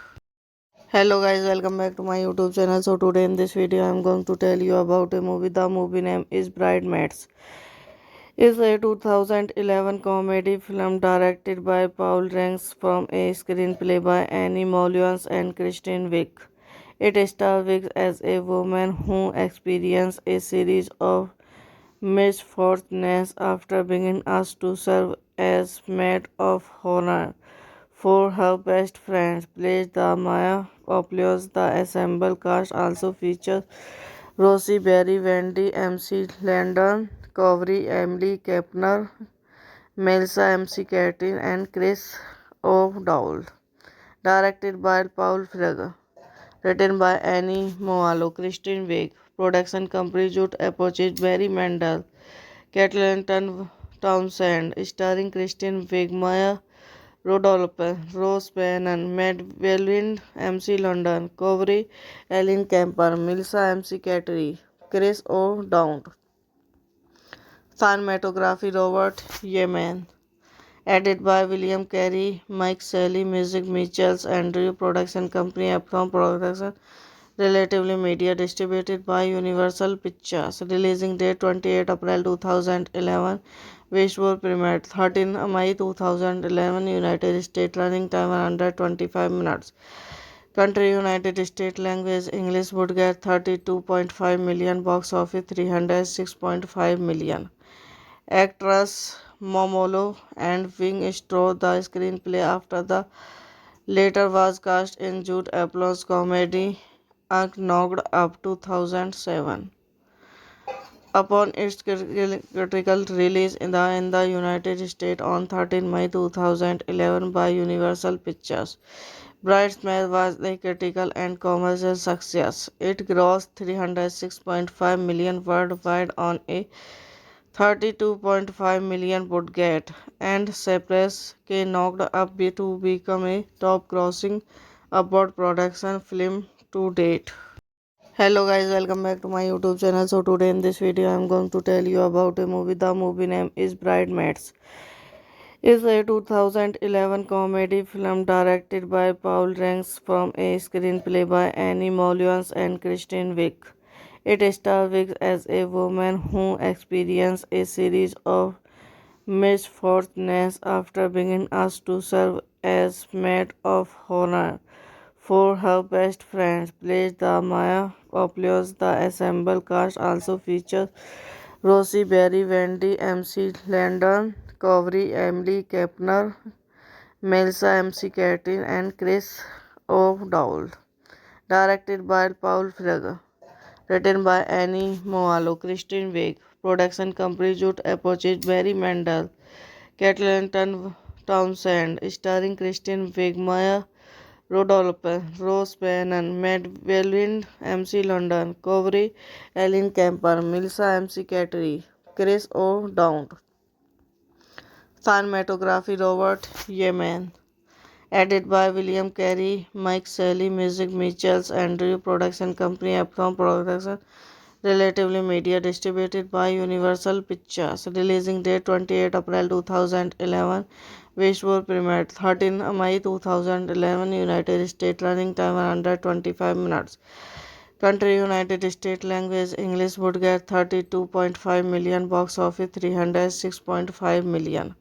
Hello guys, welcome back to my YouTube channel. So today in this video I am going to tell you about a movie. The movie name is Bridesmaids. It's a 2011 comedy film directed by Paul Ranks from a screenplay by Annie Molyons and Kristen Wiig. It stars Wiig as a woman who experiences a series of misfortunes after being asked to serve as maid of honor for her best friends plays the Maya Populos. The ensemble cast also features Rosie Berry, Wendy, MC Landon, Covery, Emily Kepner, Melissa MC Catherine, and Chris O'Dowd. Directed by Paul Frege. written by Annie Moalo, Christine Wig, production company Judd Apogee, Barry Mandel, Catelton Townsend, starring Christine Wig, Maya Rodolph, Rose Bannon, Matt Welwind, MC London, Covery, Ellen Kemper, Melissa MC Cattery, Chris O'Dowd, cinematography Robert Yemen. Edited by William Carey, Mike Shelley, music Mitchells, Andrew, production company Epsom Production, relatively media, distributed by Universal Pictures, releasing date 28 April 2011, visual premiere 13 May 2011, United States, running time 125 minutes. Country United States, language English, would get 32.5 million, box office 306.5 million. Actress Momolo and Wing stole the screenplay after the latter was cast in Judd Apatow's comedy Knocked Up 2007. Upon its critical release in the United States on 13 May 2011 by Universal Pictures, Bridesmaids was a critical and commercial success. It grossed 306.5 million worldwide on a 32.5 million budget, and Cypress K knocked up to become a top-grossing abroad production film to date. Hello guys, welcome back to my YouTube channel. So today in this video I am going to tell you about a movie. The movie name is Bridesmaids. It's a 2011 comedy film directed by Paul Ranks from a screenplay by Annie Molyons and Kristen Wiig. It stars Wiig as a woman who experiences a series of misfortunes after being asked to serve as maid of honor for her best friend, plays the Maya Populos. The ensemble cast also features Rosie Berry, Wendy, MC Landon, Covery, Emily Kepner, Melissa MC Catherine, and Chris O'Dowd. Directed by Paul Feig. Written by Annie Moalo, Christine Wig, production company Judd Apogee, Barry Mandel, Catelton Townsend, starring Christine Wig, Maya Rodolph, Rose Bannon, Matt Welwind, MC London, Covery, Ellen Kemper, Melissa MC Cattery, Chris O'Dowd, cinematography Robert Yemen. Edited by William Carey, Mike Shelley, music Mitchells, Andrew, production company Epsom Production, relatively media, distributed by Universal Pictures, releasing date 28 April 2011, visual premiere 13 May 2011, United States, running time 125 minutes. Country United States, language English, would get 32.5 million, box office 306.5 million.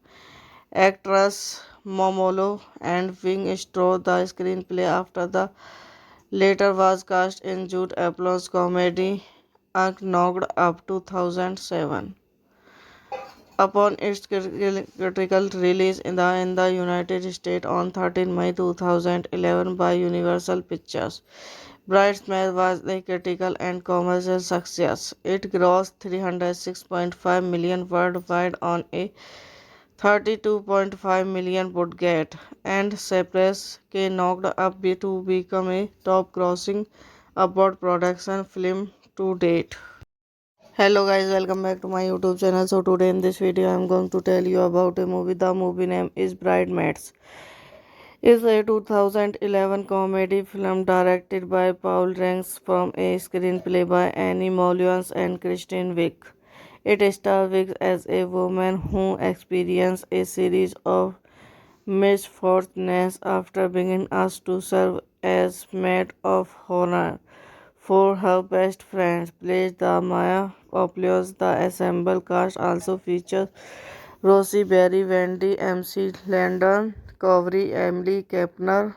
Actress Momolo and Wing stole the screenplay after the latter was cast in Judd Apatow's comedy Knocked Up 2007. Upon its critical release in the United States on 13 May 2011 by Universal Pictures, Bridesmaids was a critical and commercial success. It grossed 306.5 million worldwide on a 32.5 million budget, and Cypress K knocked up to become a top-grossing abroad production film to date. Hello guys, welcome back to my YouTube channel. So today in this video I am going to tell you about a movie. The movie name is Bridesmaids. It's a 2011 comedy film directed by Paul Ranks from a screenplay by Annie Molyons and Kristen Wiig. It stars Wiig as a woman who experiences a series of misfortunes after being asked to serve as maid of honor for her best friend, plays the Maya Populos. The ensemble cast also features Rosie Berry, Wendy, MC Landon, Covery, Emily Kepner,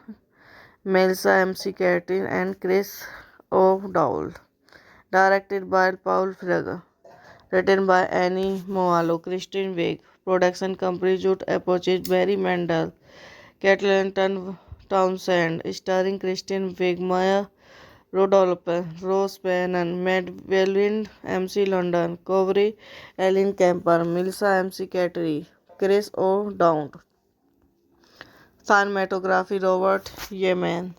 Melissa MC Catherine, and Chris O'Dowd. Directed by Paul Feig. Written by Annie Moalo, Christine Wig, production company Judd Apogee, Barry Mandel, Catelton Townsend, starring Christine Wig, Maya Rodolph, Rose Bannon, Matt Welwind, MC London, Covery, Ellen Kemper, Melissa MC Cattery, Chris O'Dowd, cinematography Robert Yemen.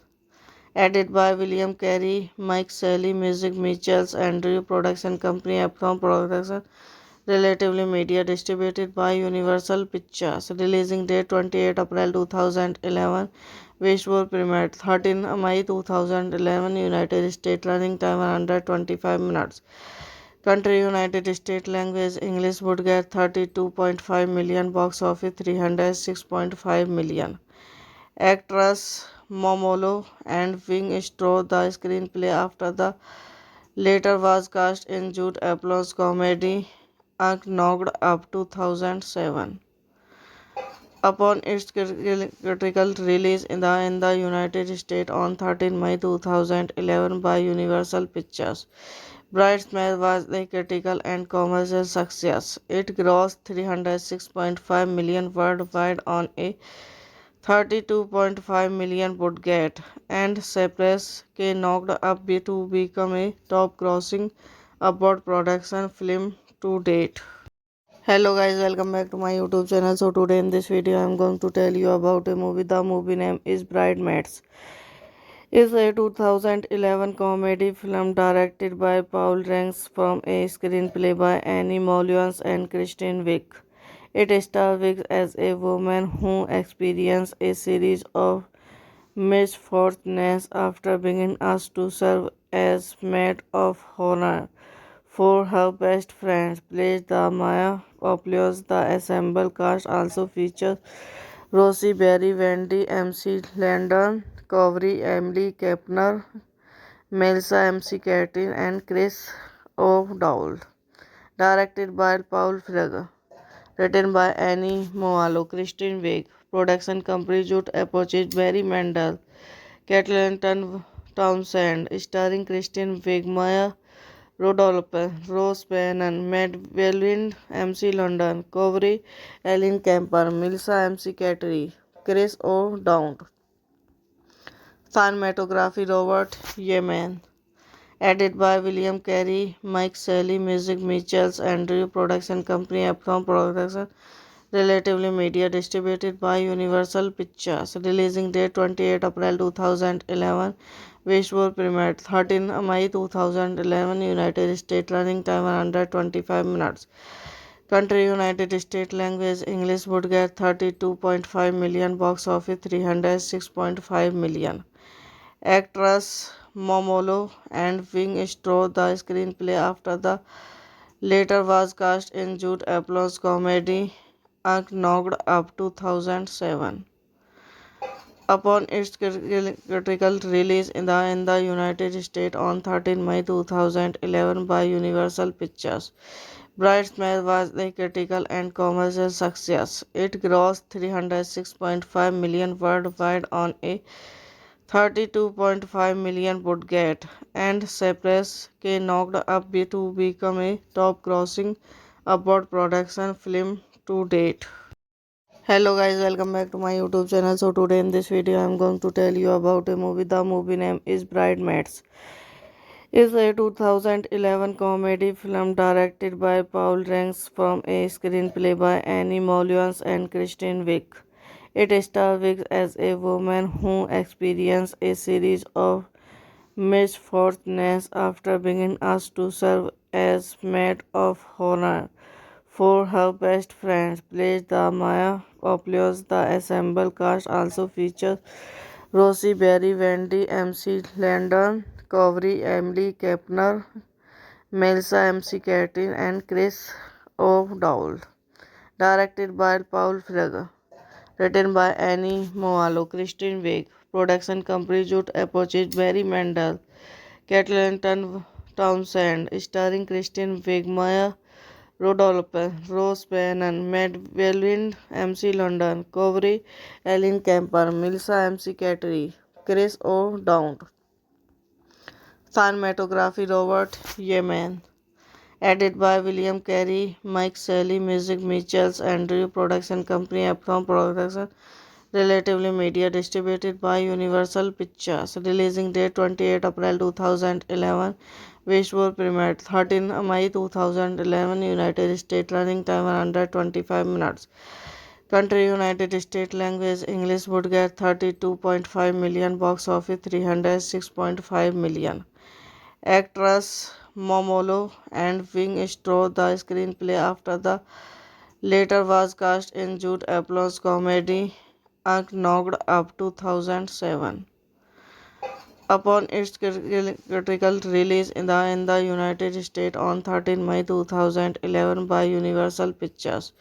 Edited by William Carey, Mike Shelley, Music Mitchells, Andrew, Production Company, Uptown Production, Relatively Media, distributed by Universal Pictures. Releasing date 28 April 2011. Visual premiere 13 May 2011, United States. Running time 125 minutes. Country United States. Language English. Would get 32.5 million. Box office 306.5 million. Actress Momolo and Wing Straw the screenplay after the later was cast in Jude Apatow's comedy Knocked Up 2007. Upon its critical release in the United States on 13 May 2011 by Universal Pictures, Bridesmaids was a critical and commercial success. It grossed 306.5 million worldwide on a 32.5 million budget and surpassed Knocked Up to become a top-grossing abroad production film to date. Hello guys, welcome back to my YouTube channel. So today in this video I am going to tell you about a movie. The movie name is Bridesmaids. It's a 2011 comedy film directed by Paul Ranks from a screenplay by Annie Molloy and Kristen Wiig. It stars Wiig as a woman who experiences a series of misfortunes after being asked to serve as maid of honor for her best friend, plays the Maya Opulous. The ensemble cast also features Rosie Berry, Wendy, MC Landon, Covery, Emily Kepner, Melissa MC Catherine, and Chris O'Dowd. Directed by Paul Feig. Written by Annie Moalo, Kristen Wiig. Production company Judd Apatow, Barry Mendel, Kathleen Townsend. Starring Kristen Wiig, Maya Rudolph, Rose Bannon, Matt Welwind, MC London, Covery, Ellen Kemper, Melissa MC Cattery, Chris O'Dowd. Cinematography Robert Yemen. Edited by William Carey, Mike Shelley, Music Mitchells, Andrew, Production Company, Uptown Production, Relatively Media, distributed by Universal Pictures. Releasing date 28 April 2011. Visual premiere 13 May 2011, United States. Running time 125 minutes. Country United States. Language English. Would get 32.5 million. Box office 306.5 million. Actress Momolo and Wing Straw the screenplay after the later was cast in Jude Apatow's comedy Knocked Up 2007. Upon its critical release in the United States on 13 May 2011 by Universal Pictures, Bridesmaids was a critical and commercial success. It grossed 306.5 million worldwide on a 32.5 million budget and surpassed Knocked Up to become a top-grossing abroad production film to date. Hello guys, welcome back to my YouTube channel. So today in this video I am going to tell you about a movie. The movie name is Bridesmaids. It's a 2011 comedy film directed by Paul Ranks from a screenplay by Annie Molloy and Kristen Wiig. It stars Wiig as a woman who experiences a series of misfortunes after being asked to serve as maid of honor for her best friend, plays the Maya Opulous. The ensemble cast also features Rosie Berry, Wendy, MC Landon, Covery, Emily Kepner, Melissa MC Catherine, and Chris O'Dowd. Directed by Paul Feig. Written by Annie Moalo, Kristen Wiig. Production company Judd Apatow, Barry Mendel, Kathleen Townsend. Starring Kristen Wiig, Maya Rudolph, Rose Bannon, Matt Welwind, MC London, Covery, Ellen Kemper, Melissa MC Cattery, Chris O'Dowd. Cinematography Robert Yemen. Edited by William Carey, Mike Shelley, Music Mitchells, Andrew, Production Company, Uptown Production, Relatively Media, distributed by Universal Pictures. Releasing date 28 April 2011. Visual premiere 13 May 2011, United States. Running time 125 minutes. Country United States. Language English. Would get 32.5 million. Box office 306.5 million. Actress Momolo and Wing stole the screenplay after the latter was cast in Jude Apatow's comedy Knocked Up 2007. Upon its critical release in the United States on 13 May 2011 by Universal Pictures,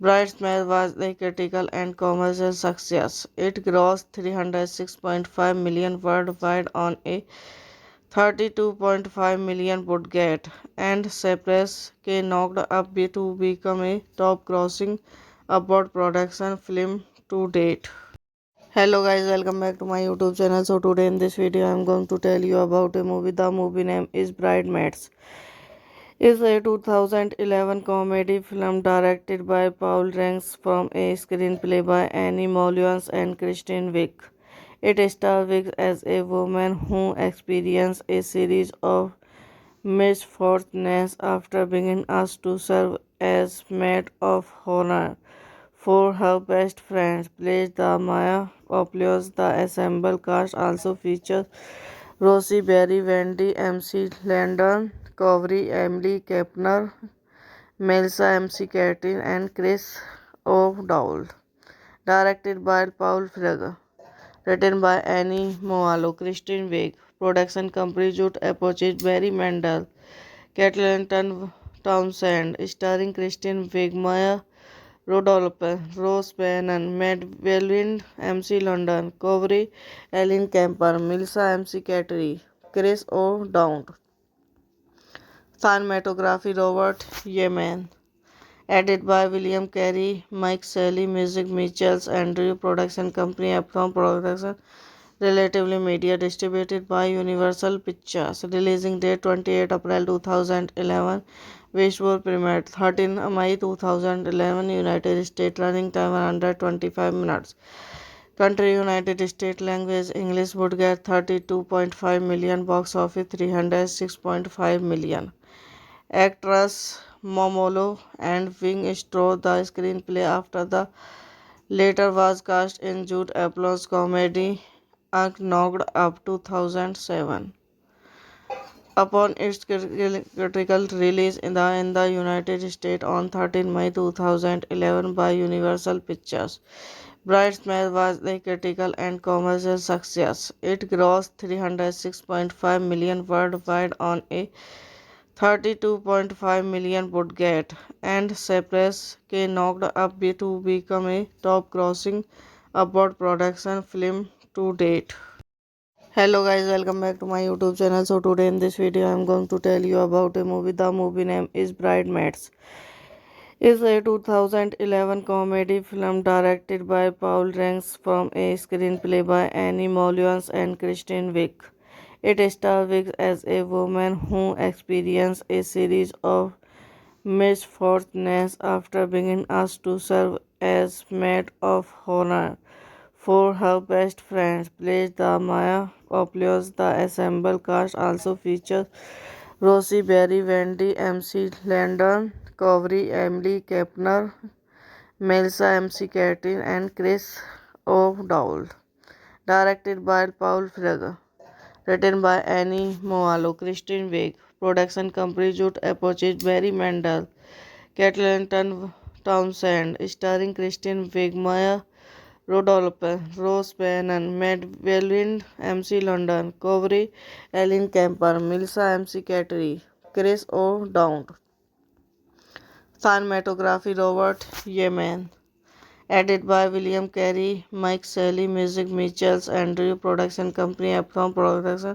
Bridesmaids was a critical and commercial success. It grossed 306.5 million worldwide on a 32.5 million budget, and Cypress K knocked up to become a top-grossing abroad production film to date. Hello guys, welcome back to my YouTube channel. So today in this video I am going to tell you about a movie. The movie name is Bridesmaids. It's a 2011 comedy film directed by Paul Ranks from a screenplay by Annie Mollions and Kristen Wiig. It stars Wiig as a woman who experiences a series of misfortunes after being asked to serve as maid of honor for her best friend, plays the Maya Opulous. The ensemble cast also features Rosie Berry, Wendy, MC Landon, Covery, Emily Kepner, Melissa MC Catherine, and Chris O'Dowd. Directed by Paul Feig. Written by Annie Moalo, Kristen Wiig. Production company Judd Apatow, Barry Mendel, Kathleen Townsend. Starring Kristen Wiig, Maya Rudolph, Rose Bannon, Matt Welwind, MC London, Covery, Ellen Kemper, Melissa MC Cattery, Chris O'Dowd. Cinematography Robert Yemen. Edited by William Carey, Mike Shelley, Music Mitchells, Andrew. Production company Uptown Production. Relatively Media. Distributed by Universal Pictures. Releasing date 28 April 2011. Westworld premiered 13 May 2011. United States. Running time 125 minutes. Country United States. Language English. Would get 32.5 million. Box office 306.5 million. Actress Momolo and Wing stole the screenplay after the latter was cast in Jude Apatow's comedy Knocked Up 2007. Upon its critical release in the United States on 13 May 2011 by Universal Pictures, Bridesmaids was a critical and commercial success. It grossed 306.5 million worldwide on a 32.5 million budget, and Cypress K knocked up to become a top-grossing abroad production film to date. Hello guys, welcome back to my YouTube channel. So today in this video I am going to tell you about a movie. The movie name is Bridesmaids. It's a 2011 comedy film directed by Paul Ranks from a screenplay by Annie Mollions and Kristen Wiig. It stars Wiig as a woman who experiences a series of misfortunes after being asked to serve as maid of honor for her best friend, plays the Maya Opulous. The ensemble cast also features Rosie Berry, Wendy, MC Landon, Covery, Emily Kepner, Melissa MC Catherine, and Chris O'Dowd. Directed by Paul Feig. Written by Annie Moalo, Kristen Wiig. Production company Judd Apatow, Barry Mendel, Kathleen Townsend. Starring Kristen Wiig, Maya Rudolph, Rose Bannon, Matt Welwind, MC London, Covery, Ellen Kemper, Melissa MC Cattery, Chris O'Dowd. Cinematography Robert Yemen. Edited by William Carey, Mike Shelley, Music Mitchells, Andrew. Production company Uptown Production.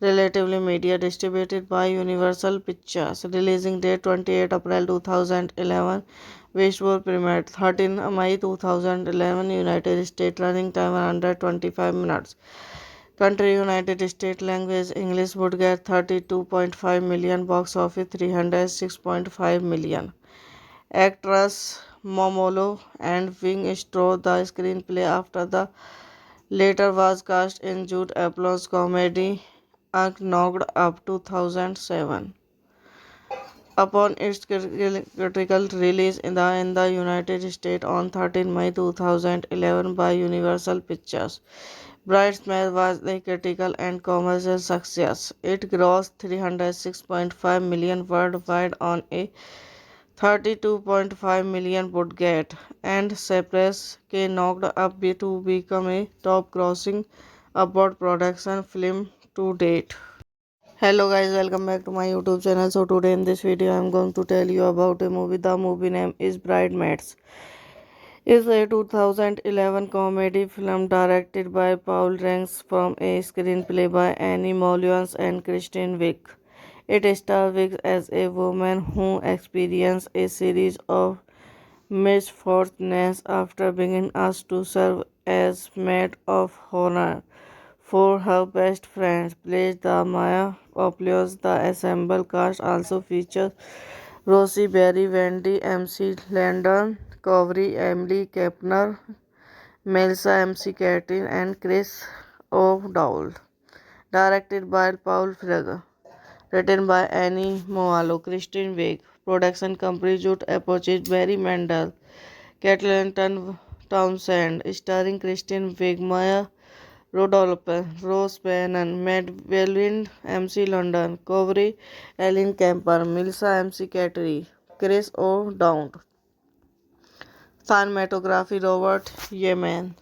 Relatively Media. Distributed by Universal Pictures. Releasing date 28 April 2011. Westworld premiered 13 May 2011. United States. Running time 125 minutes. Country United States. Language English. Would get 32.5 million. Box office 306.5 million. Actress Momolo and Wing stole the screenplay after the latter was cast in Jude Apatow's comedy Knocked Up 2007. Upon its critical release in the United States on 13 May 2011 by Universal Pictures, Bridesmaid was a critical and commercial success. It grossed $306.5 million worldwide on a $32.5 million budget, and Cypress K knocked up to become a top-grossing abroad production film to date. Hello guys, welcome back to my YouTube channel. So today in this video I am going to tell you about a movie. The movie name is Bridesmaids. It's a 2011 comedy film directed by Paul Ranks from a screenplay by Annie Mollions and Kristen Wiig. It stars Wiig as a woman who experiences a series of misfortunes after being asked to serve as maid of honor for her best friend, plays the Maya Opulous. The assembled cast also features Rosie Berry, Wendy, MC Landon, Covery, Emily Kepner, Melissa MC Catherine, and Chris O'Dowd. Directed by Paul Feig. Written by Annie Moalo, Kristen Wiig. Production company Judd Apatow, Barry Mendel, Kathleen Townsend. Starring Kristen Wiig, Maya Rudolph, Rose Bannon, Matt Welwyn, MC London, Covery, Ellen Kemper, Melissa MC Cattery, Chris O'Dowd. Cinematography Robert Yemen.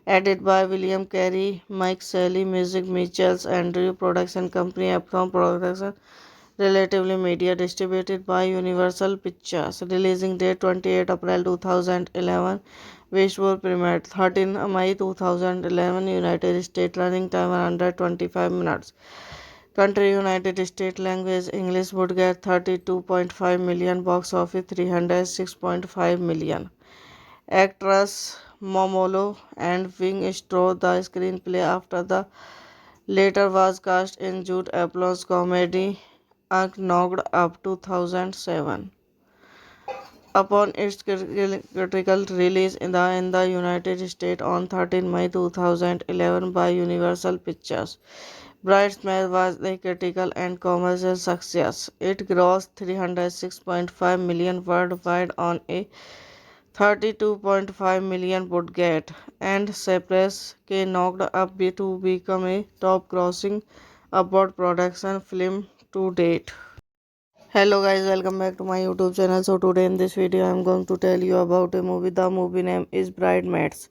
Edited by William Carey, Mike Shelley, Music Mitchells, Andrew. Production company Uptown Production. Relatively Media. Distributed by Universal Pictures. Releasing date 28 April 2011. Visual premiere 13 May 2011. United States. Running time under 25 minutes. Country United States. Language English. Would get 32.5 million. Box office 306.5 million. Actress Momolo and Wing stole the screenplay after the latter was cast in Judd Apatow's comedy Knocked Up 2007. Upon its critical release in the United States on 13 May 2011 by Universal Pictures, Bridesmaid was a critical and commercial success. It grossed $306.5 million worldwide on a $32.5 million budget, and Cypress K knocked up to become a top-grossing abroad production film to date. Hello guys, welcome back to my YouTube channel. So today in this video I am going to tell you about a movie. The movie name is Bridesmaids.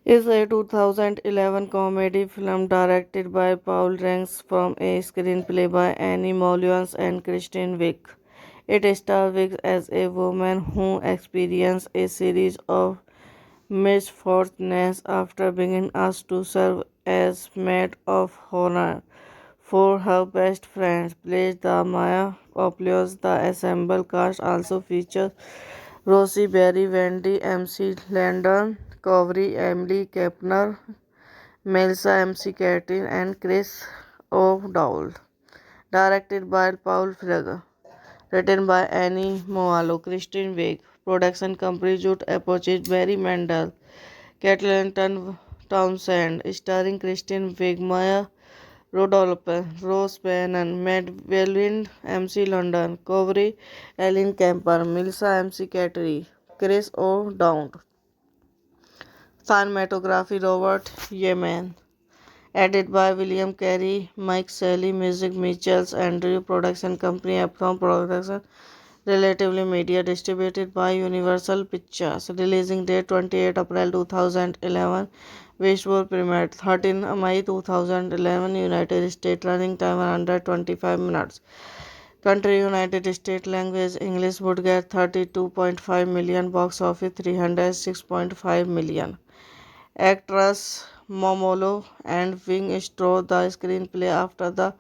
It's a 2011 comedy film directed by Paul Ranks from a screenplay by Annie Mollions and Kristen Wiig. It stars Wiig as a woman who experiences a series of misfortunes after being asked to serve as maid of honor for her best friend, plays the Maya Opulous. The assembled cast also features Rosie Berry, Wendy, MC Landon, Covery, Emily Kepner, Melissa MC Catherine, and Chris O'Dowd. Directed by Paul Feig. Written by Annie Moalo, Kristen Wiig. Production company Judd Apatow, Barry Mendel, Kathleen Townsend. Starring Kristen Wiig, Maya Rudolph, Rose Bannon, Matt Welwyn, MC London, Covery, Ellen Kemper, Melissa MC Cattery, Chris O'Dowd. Cinematography Robert Yemen. Edited by William Carey, Mike Shelley, Music Mitchells, Andrew. Production company Uptown Production. Relatively Media. Distributed by Universal Pictures. Releasing date 28 April 2011. Visual premiere 13 May 2011. United States. Running time under 25 minutes. Country United States. Language English. Would get 32.5 million. Box office 306.5 million. Actress Momolo and Wing stole the screenplay after the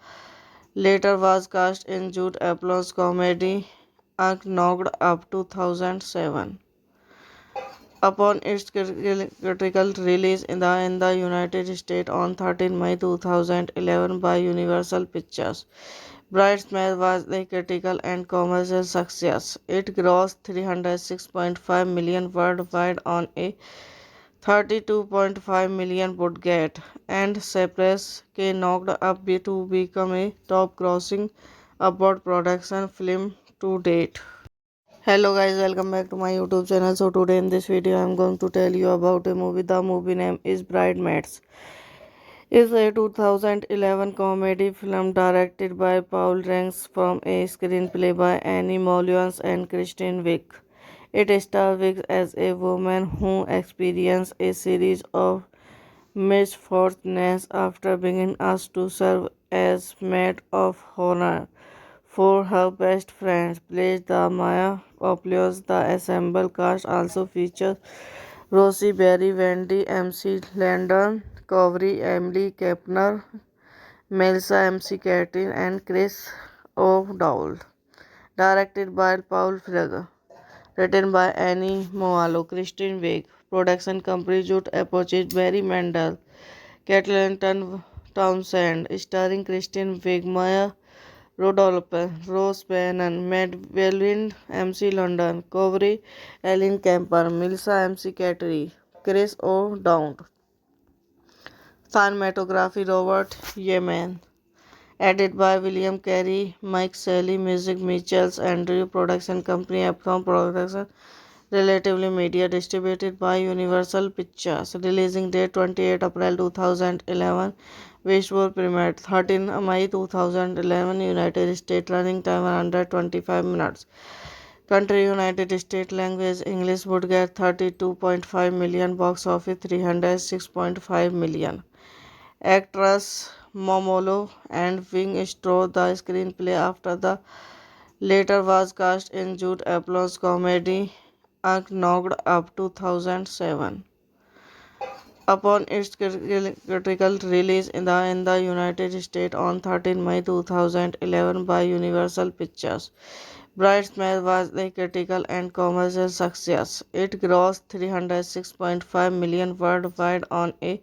latter was cast in Judd Apatow's comedy Knocked Up 2007. Upon its critical release in the United States on 13 May 2011 by Universal Pictures, Bridesmaid was a critical and commercial success. It grossed $306.5 million worldwide on a $32.5 million budget, and Cypress K knocked up to become a top-grossing about production film to date. Hello guys, welcome back to my YouTube channel. So today in this video I am going to tell you about a movie. The movie name is Bridesmaids. It's a 2011 comedy film directed by Paul Ranks from a screenplay by Annie Mollions and Kristen Wiig. It stars Wiig as a woman who experiences a series of misfortunes after being asked to serve as maid of honor for her best friend, played the Maya Opulous. The assembled cast also features Rosie Berry, Wendy, MC Landon, Covery, Emily Kepner, Melissa MC Catherine, and Chris O'Dowd. Directed by Paul Feig. Written by Annie Moalo, Christine Wiig. Production company Judd Apatow, Barry Mendel, Kathleen Townsend. Starring Christine Wiig, Maya Rudolph, Rose Bannon, Matt Welwyn, MC London, Covery, Ellen Kemper, Melissa MC Cattery, Chris O'Dowd. Cinematography Robert Yemen. Edited by William Carey, Mike Shelley, Music Mitchells, Andrew. Production company Epsom Production. Relatively Media. Distributed by Universal Pictures. Releasing date 28 April 2011. Visual premiere 13 May 2011. United States. Running time 125 minutes. Country United States. Language English. Would get 32.5 million. Box office 306.5 million. Actress Momolo and Wing stole the screenplay after the latter was cast in Judd Apatow's comedy Knocked Up 2007. Upon its critical release in the United States on 13 May 2011 by Universal Pictures, Bridesmaids was a critical and commercial success. It grossed 306.5 million worldwide on a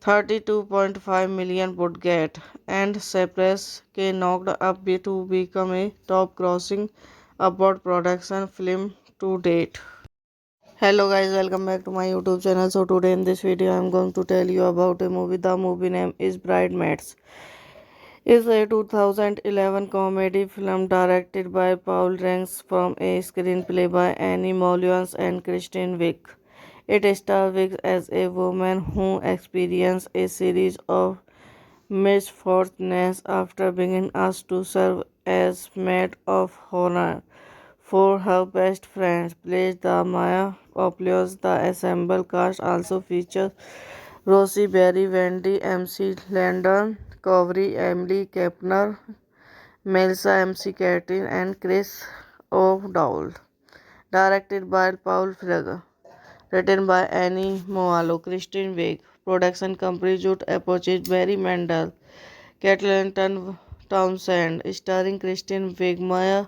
32.5 million budget, and Cypress K knocked up to become a top-grossing abroad production film to date. Hello guys, welcome back to my YouTube channel. So today in this video I am going to tell you about a movie. The movie name is Bridesmaids. It's a 2011 comedy film directed by Paul Ranks from a screenplay by Annie Mollions and Kristen Wiig. It stars Wiig as a woman who experiences a series of misfortunes after being asked to serve as maid of honor for her best friend, played the Maya Opulous. The assembled cast also features Rosie Berry, Wendy, MC Landon, Covery, Emily Kepner, Melissa MC Catherine, and Chris O'Dowd. Directed by Paul Feig. Written by Annie Moalo, Christine Wiig. Production company Judd Apatow, Barry Mendel, Kathleen Townsend. Starring Christine Wiig, Maya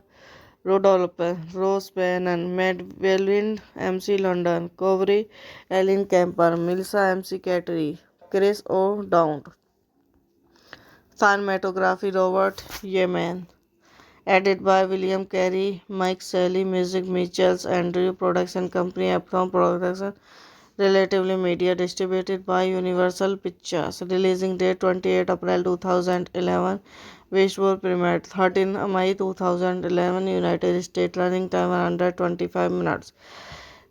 Rudolph, Rose Bannon, Matt Welwyn, MC London, Covery, Ellen Kemper, Melissa MC Cattery, Chris O'Dowd. Cinematography Robert Yemen. Edited by William Carey, Mike Shelley, Music Mitchells, Andrew. Production company Epsom Production. Relatively Media. Distributed by Universal Pictures. Releasing date 28 April 2011. Visual premiere 13 May 2011. United States. Running time 125 minutes.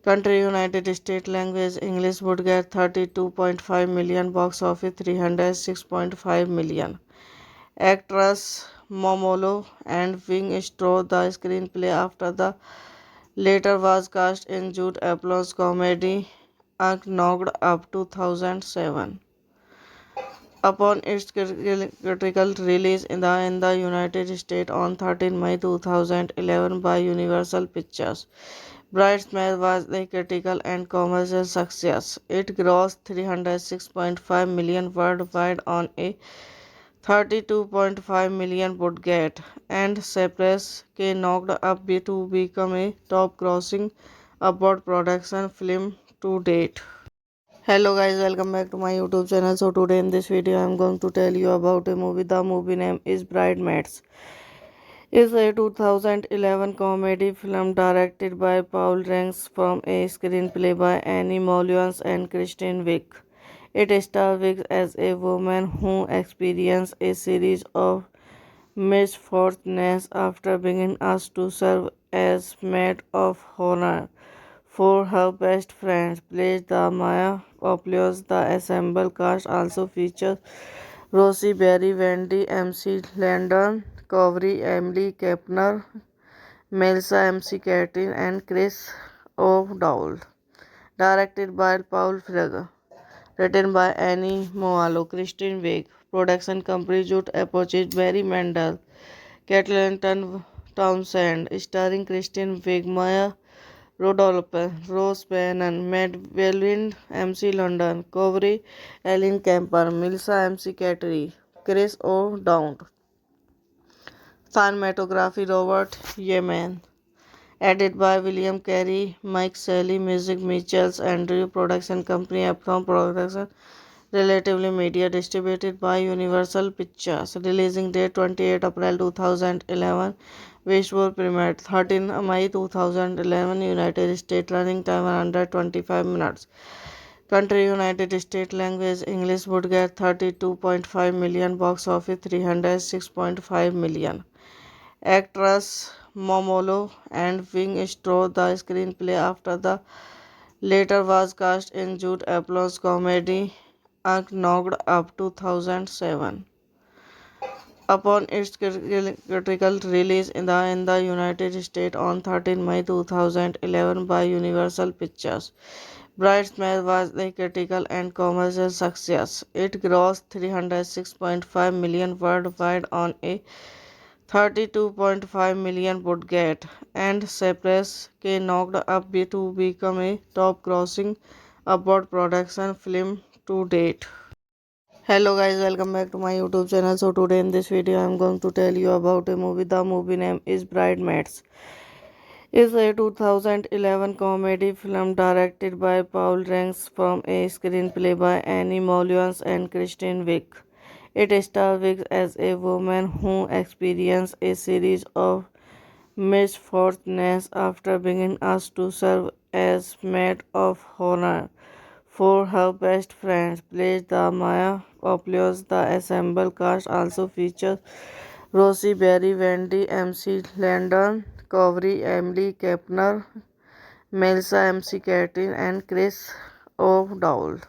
Country United States. Language English. Would get 32.5 million. Box office 306.5 million. Actress Momolo and Wing stole the screenplay after the latter was cast in Judd Apatow's comedy Knocked Up 2007. Upon its critical release in the United States on 13 May 2011 by Universal Pictures, Bridesmaids was a critical and commercial success. It grossed 306.5 million worldwide on a 32.5 million budget, and Cypress K knocked up to become a top-grossing abroad production film to date. Hello guys, welcome back to my YouTube channel. So today in this video I am going to tell you about a movie. The movie name is Bridesmaids. It's a 2011 comedy film directed by Paul Ranks from a screenplay by Annie Mollions and Kristen Wiig. It stars Wiig as a woman who experiences a series of misfortunes after being asked to serve as maid of honor for her best friends. Plays the Maya Populos. The ensemble cast also features Rosie Berry, Wendy, MC Landon, Covery, Emily Kepner, Melissa MC Catherine, and Chris O'Dowd. Directed by Paul Frege. Written by Annie Moalo, Christine Wake. Production company Judd Apatow, Barry Mendel, Kathleen Townsend. Starring Christine Wake, Maya Rodolphe, Rose Bannon, Matt Welwind, MC London, Covery, Ellen Kemper, Melissa MC Cattery, Chris O'Dowd. Cinematography Robert Yemen. Edited by William Carey, Mike Shelley, Music Mitchells, Andrew Production Company, Uptown Production, Relatively Media, distributed by Universal Pictures. Releasing date 28 April 2011. Visual premiere 13 May 2011, United States. Running time 125 minutes. Country United States. Language English. Would get 32.5 million. Box office 306.5 million. Actress Momolo and Wing Straw. The screenplay after the later was cast in Judd Apatow's comedy Knocked Up 2007. Upon its critical release in the United States on 13 May 2011 by Universal Pictures, Bridesmaids was a critical and commercial success. It grossed 306.5 million worldwide on a 32.5 million budget, and Cypress K knocked up to become a top-grossing abroad production film to date. Hello guys, welcome back to my YouTube channel. So today in this video I am going to tell you about a movie. The movie name is Bridesmaids. It's a 2011 comedy film directed by Paul Ranks from a screenplay by Annie Molyons and Christine Wick. It stars Wick as a woman who experiences a series of misfortunes after being asked to serve as maid of honor for her best friends. Plays the Maya Populos. The ensemble cast also features Rosie Berry, Wendy, MC Landon, Covery, Emily Kepner, Melissa MC Catherine, and Chris O'Dowd.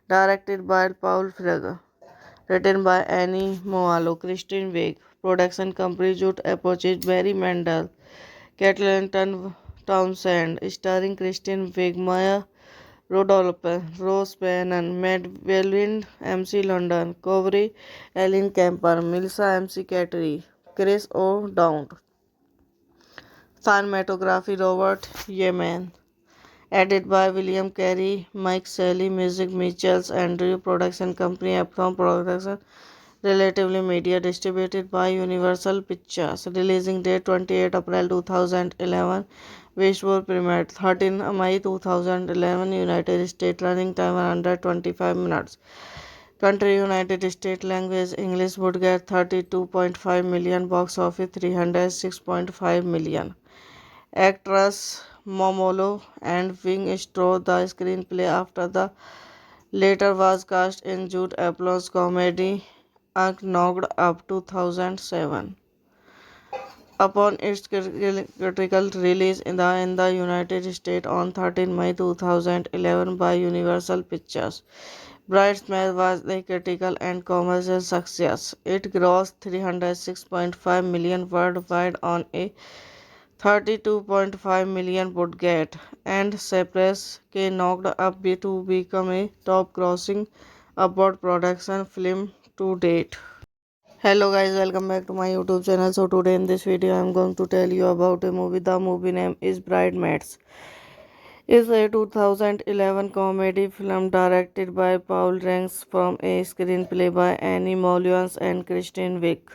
Directed by Paul Frege. Written by Annie Moalo, Christine Wake. Production company Judd Apatow, Barry Mendel, Kathleen Townsend. Starring Christine Wake, Maya Rodolphe, Rose Bannon, Matt Welwind, MC London, Covery, Ellen Kemper, Melissa MC Cattery, Chris O'Dowd. Cinematography Robert Yemen. Edited by William Carey, Mike Shelley, Music Mitchells, Andrew Production Company, Uptown Production, Relatively Media, distributed by Universal Pictures. Releasing date 28 April 2011. Visual premiere 13 May 2011, United States. Running time 125 minutes. Country United States. Language English. Would get 32.5 million. Box office 306.5 million. Actress Momolo and Wing Straw. The screenplay after the later was cast in Judd Apatow's comedy Knocked Up 2007. Upon its critical release in the United States on 13 May 2011 by Universal Pictures, Bridesmaids was a critical and commercial success. It grossed 306.5 million worldwide on a 32.5 million budget, and Cypress K knocked up to become a top-grossing abroad production film to date. Hello guys, welcome back to my YouTube channel. So today in this video I am going to tell you about a movie. The movie name is Bridesmaids. It's a 2011 comedy film directed by Paul Ranks from a screenplay by Annie Molyons and Christine Wick.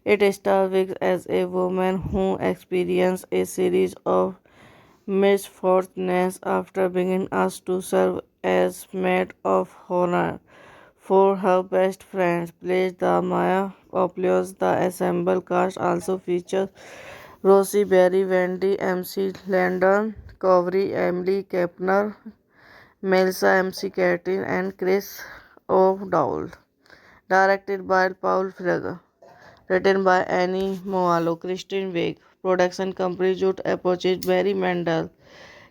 It stars Wick as a woman who experiences a series of misfortunes after being asked to serve as maid of honor for her best friends. Plays the Maya Populos. The ensemble cast also features Rosie Berry, Wendy, MC Landon, Covery, Emily Kepner, Melissa MC Catherine, and Chris O'Dowd. Directed by Paul Frege. written by Annie Moalo, Christine Wig, production company Judd Apogee, Barry Mandel,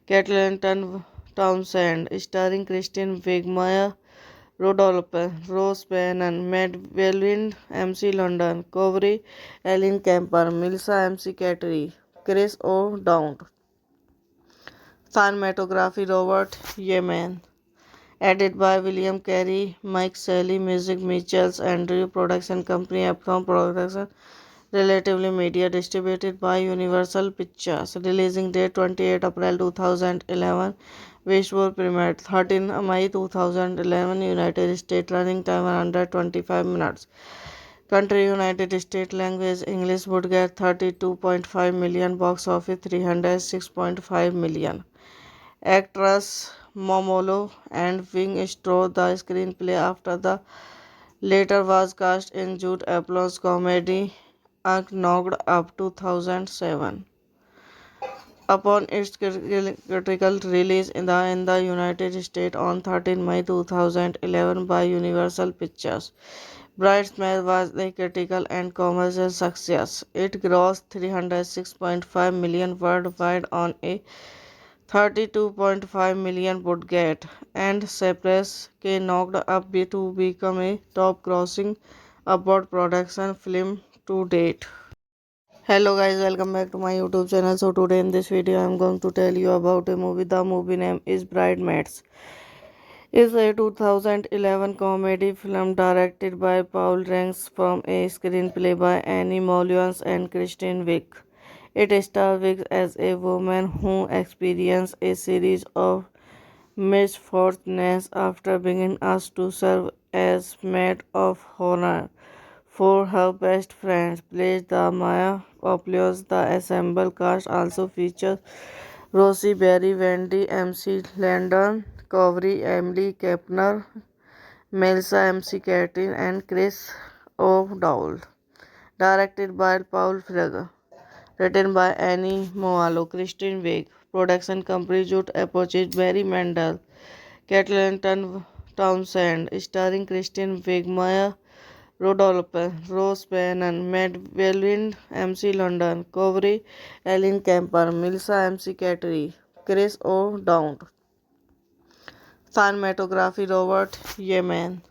Catelton Townsend, starring Christine Wig, Maya Rodolphe, Rose Bannon, Matt Welwind, MC London, Covery, Ellen Kemper, Melissa MC Cattery, Chris O'Dowd, cinematography Robert Yemen. Edited by William Carey, Mike Shelley, music Mitchells, Andrew, production company Uptown Production, relatively media, distributed by Universal Pictures, releasing date 28 April 2011, visual premiere 13 May 2011, United States, running time 125 minutes. Country United States, language English, would get 32.5 million, box office 306.5 million. Actress Momolo and Wing stole the screenplay after the latter was cast in Judd Apatow's comedy Knocked Up 2007. Upon its critical release in the United States on 13 May 2011 by Universal Pictures, Bridesmaids was a critical and commercial success. It grossed 306.5 million worldwide on a 32.5 million budget, and Cypress K knocked up to become a top-grossing abroad production film to date. Hello guys, welcome back to my YouTube channel. So today in this video I am going to tell you about a movie. The movie name is Bridesmaids. It's a 2011 comedy film directed by Paul Ranks from a screenplay by Annie Mollions and Kristen Wiig. It stars Wiig as a woman who experiences a series of misfortunes after being asked to serve as maid of honor for her best friend, plays the Maya Opulous. The assembled cast also features Rosie Berry, Wendy, MC Landon, Covery, Emily Kepner, Melissa MC Catherine, and Chris O'Dowd. Directed by Paul Feig. Written by Annie Moalo, Christine Wig, production company Judd Apogee, Barry Mandel, Catelton Townsend, starring Christine Wig, Maya Rodolphe, Rose Bannon, Matt Welwind, MC London, Covery, Ellen Kemper, Melissa MC Cattery, Chris O'Dowd, cinematography Robert Yemen.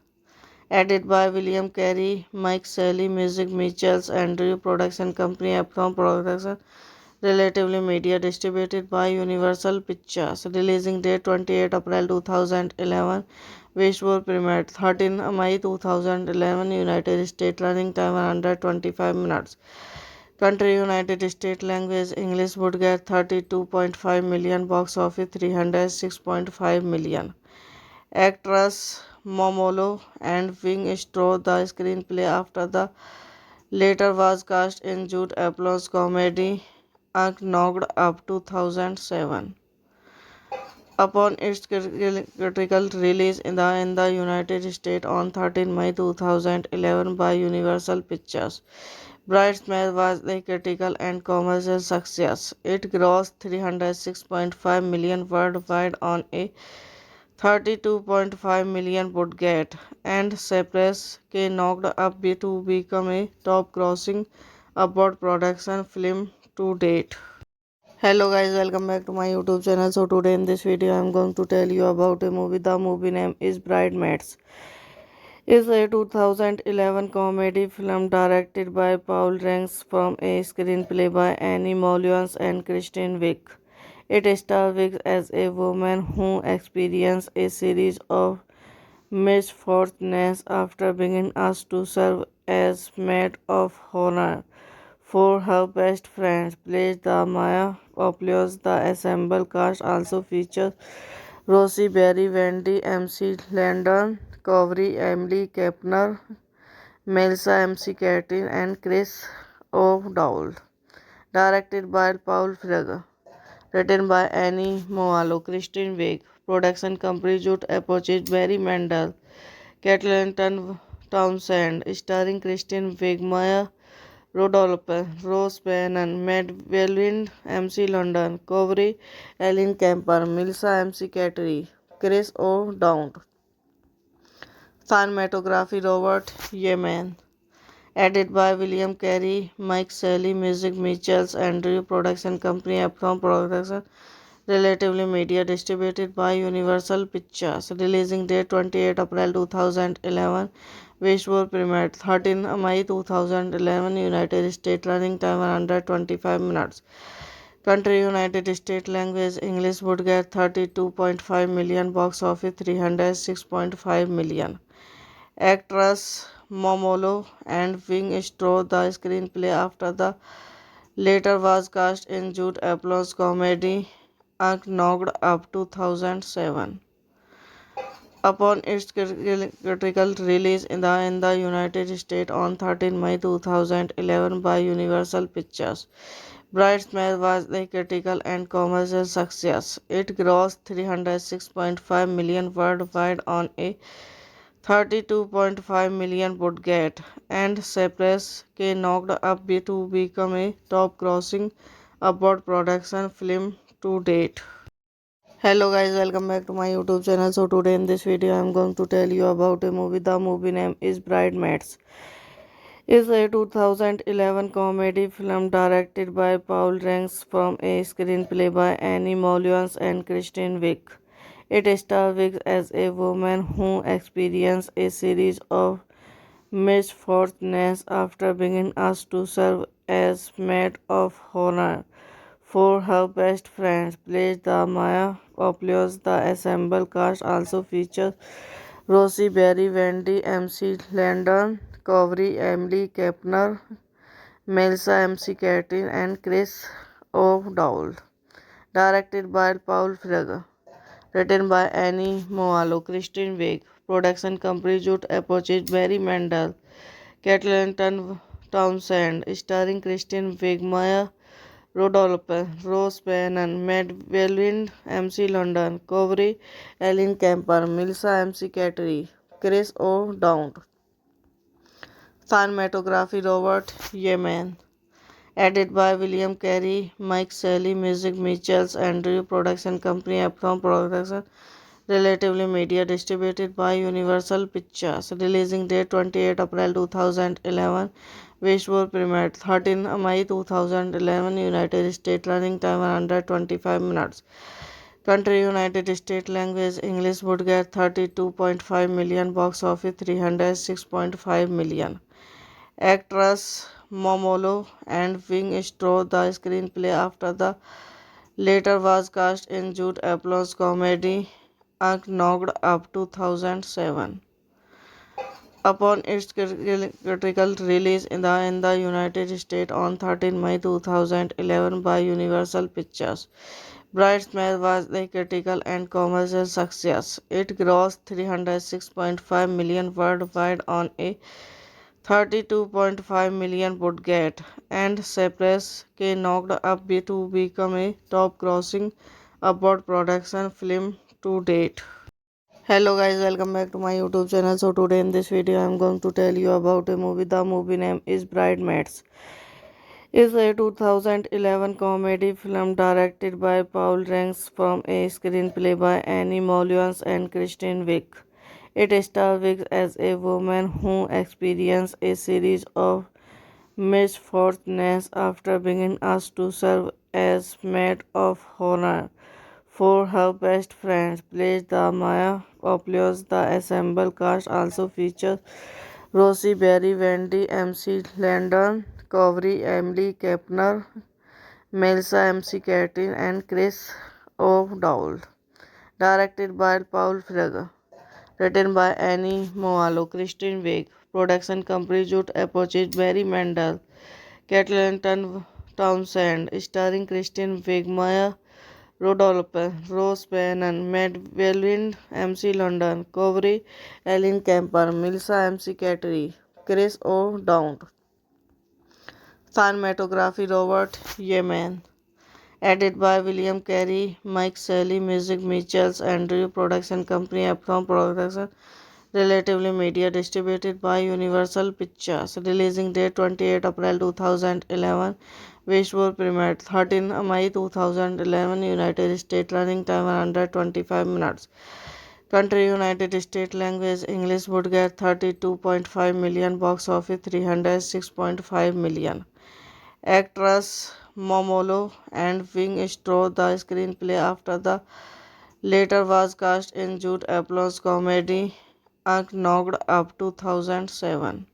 Edited by William Carey, Mike Shelley, music Mitchells, Andrew, production company Uptown Production, relatively media, distributed by Universal Pictures, releasing date 28 April 2011, visual premiere 13 May 2011, United States, running time 125 minutes. Country United States, language English, would get 32.5 million, box office 306.5 million. Actress Momolo and Wing stole the screenplay after the latter was cast in Judd Apatow's comedy Knocked Up 2007. Upon its critical release in the United States on 13 May 2011 by Universal Pictures, Bridesmaids was a critical and commercial success. It grossed 306.5 million worldwide on a 32.5 million budget, and Cypress K knocked up to become a top-grossing abroad production film to date. Hello guys, welcome back to my YouTube channel. So today in this video I am going to tell you about a movie. The movie name is Bridesmaids. It's a 2011 comedy film directed by Paul Ranks from a screenplay by Annie Mollions and Kristen Wiig. It stars Wiig as a woman who experiences a series of misfortunes after being asked to serve as maid of honor for her best friend, plays the Maya Opulous. The assembled cast also features Rosie Berry, Wendy, MC Landon, Covery, Emily Kepner, Melissa MC Catherine, and Chris O'Dowd. Directed by Paul Feig. Written by Annie Moalo, Christine Wig, production company Judd Apogee, Barry Mandel, Catelton Townsend, starring Christine Wig, Maya Rodolphe, Rose Bannon, Matt Welwind, MC London, Covery, Ellen Kemper, Melissa MC Cattery, Chris O'Dowd, cinematography Robert Yemen. Edited by William Carey, Mike Shelley, Music Mitchells, Andrew Production Company, Epsom Production, Relatively Media, distributed by Universal Pictures. Releasing date 28 April 2011. Visual premiere 13 May 2011, United States. Running time 125 minutes. Country United States. Language English. Would get 32.5 million. Box office 306.5 million. Actress Momolo and Wing Straw. The screenplay after the later was cast in Jude Apatow's comedy Knocked Up 2007. Upon its critical release in the United States on 13 May 2011 by Universal Pictures, Bridesmaids was a critical and commercial success. It grossed 306.5 million worldwide on a 32.5 million budget and surpassed Knocked Up to become a top-grossing abroad production film to date. Hello guys, welcome back to my YouTube channel. So today in this video I am going to tell you about a movie. The movie name is Bridesmaids. It's a 2011 comedy film directed by Paul Ranks from a screenplay by Annie Mollions and Kristen Wiig. It stars Wiig as a woman who experiences a series of misfortunes after being asked to serve as maid of honor for her best friend, plays the Maya Opulous. The ensemble cast also features Rosie Berry, Wendy, MC Landon, Covery, Emily Kepner, Melissa MC Catherine, and Chris O'Dowd. Directed by Paul Feig. Written by Annie Moalo, Kristen Wiig. Production company Jude Apatow, Barry Mendel, Kathleen Townsend. Starring Kristen Wiig, Maya Rodolph, Rose Bannon, Matt Welwyn, MC London, Covery, Ellen Kemper, Melissa MC Cattery, Chris O'Dowd. Cinematography Robert Yemen. Edited by William Carey, Mike Shelley, Music Mitchells, Andrew Production Company, Epsom Production, Relatively Media, distributed by Universal Pictures. Releasing date 28 April 2011. Visual premiere 13 May 2011, United States. Running time 125 minutes. Country United States. Language English. Would get 32.5 million. Box office 306.5 million. Actress Momolo and Wing Straw. The screenplay after the later was cast in Jude Apatow's comedy Knocked Up 2007. Upon its critical release in the United States on 13 May 2011 by Universal Pictures, Bridesmaids was a critical and commercial success. It grossed 306.5 million worldwide on a 32.5 million budget and surpassed Knocked Up to become a top-grossing abroad production film to date. Hello guys, welcome back to my YouTube channel. So today in this video I am going to tell you about a movie. The movie name is Bridesmaids. It's a 2011 comedy film directed by Paul Ranks from a screenplay by Annie Mollions and Kristen Wiig. It stars Wiig as a woman who experiences a series of misfortunes after being asked to serve as maid of honor for her best friend, plays the Maya Opulous. The ensemble cast also features Rosie Berry, Wendy, MC Landon, Covery, Emily Kepner, Melissa MC Catherine, and Chris O'Dowd. Directed by Paul Feig. Written by Annie Moalo, Kristen Wiig. Production company Jude Apatow, Barry Mendel, Kathleen Townsend. Starring Kristen Wiig, Maya Rodolph, Rose Bannon, Matt Welwyn, MC London, Covery, Ellen Kemper, Melissa MC Cattery, Chris O'Dowd. Cinematography Robert Yemen. Edited by William Carey, Mike Shelley, Music Mitchells, Andrew Production Company, Epsom Production, Relatively Media, distributed by Universal Pictures. Releasing date 28 April 2011. Visual premiere 13 May 2011, United States. Running time 125 minutes. Country United States. Language English. Would get 32.5 million. Box office 306.5 million. Actress Momolo and Wing Straw. The screenplay after the later was cast in Jude Apatow's comedy Knocked Up 2007.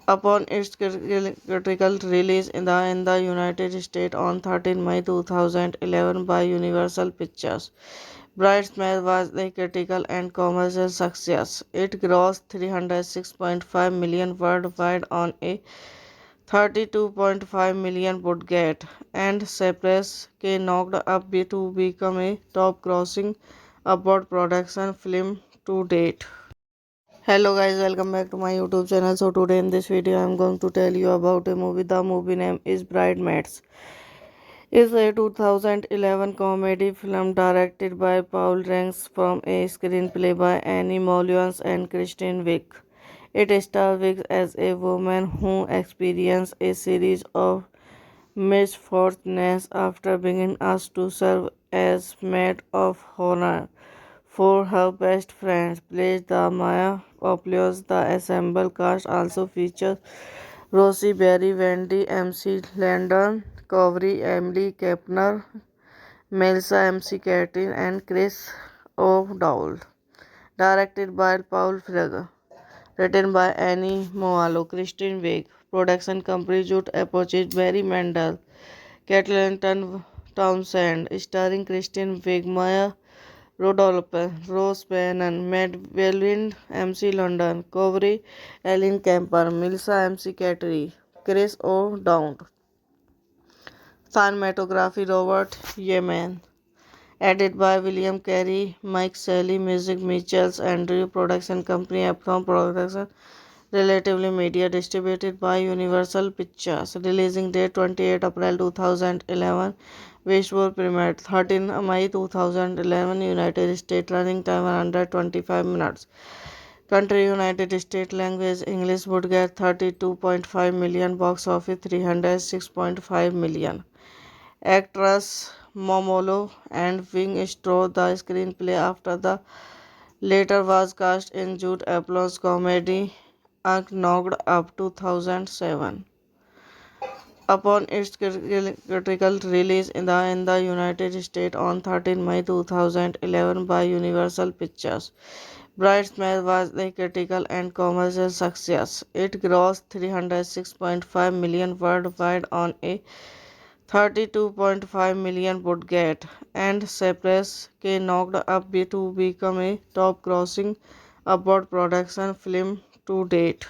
Upon its critical release in the United States on 13 May 2011 by Universal Pictures, Bridesmaids was a critical and commercial success. It grossed 306.5 million worldwide on a 32.5 million budget and surpassed Knocked Up to become a top-grossing abroad production film to date. Hello guys, welcome back to my YouTube channel. So today in this video I am going to tell you about a movie. The movie name is Bridesmaids. It's a 2011 comedy film directed by Paul Ranks from a screenplay by Annie Mollions and Kristen Wiig. It stars Wiig as a woman who experiences a series of misfortunes after being asked to serve as maid of honor for her best friend, plays the Maya Populos. The ensemble cast also features Rosie Berry, Wendy MC Landon, Covery, Emily Kepner, Melissa MC Catherine, and Chris O'Dowd. Directed by Paul Feig. Written by Annie Moalo, Kristen Wiig. Production company Judd Apatow, Barry Mendel, Kathleen Townsend. Starring Kristen Wiig, Maya Rodolphe, Rose Bannon, Matt Welwyn, MC London, Covery, Ellen Kemper, Melissa MC Cattery, Chris O'Dowd. Cinematography Robert Yemen. Edited by William Carey, Mike Shelley, Music Mitchells, Andrew. Production company Uptown Production. Relatively Media. Distributed by Universal Pictures. Releasing date 28 April 2011. Visual premiered 13 May 2011. United States. Running time 125 minutes. Country United States. Language English. Would get 32.5 million. Box office 306.5 million. Actress Momolo and Wing Straw. The screenplay after the later was cast in Jude Apatow's comedy Knocked Up 2007. Upon its critical release in the United States on 13 May 2011 by Universal Pictures, Bridesmaids was a critical and commercial success. It grossed 306.5 million worldwide on a 32.5 million budget and surpassed Knocked Up to become a top-grossing abroad production film to date.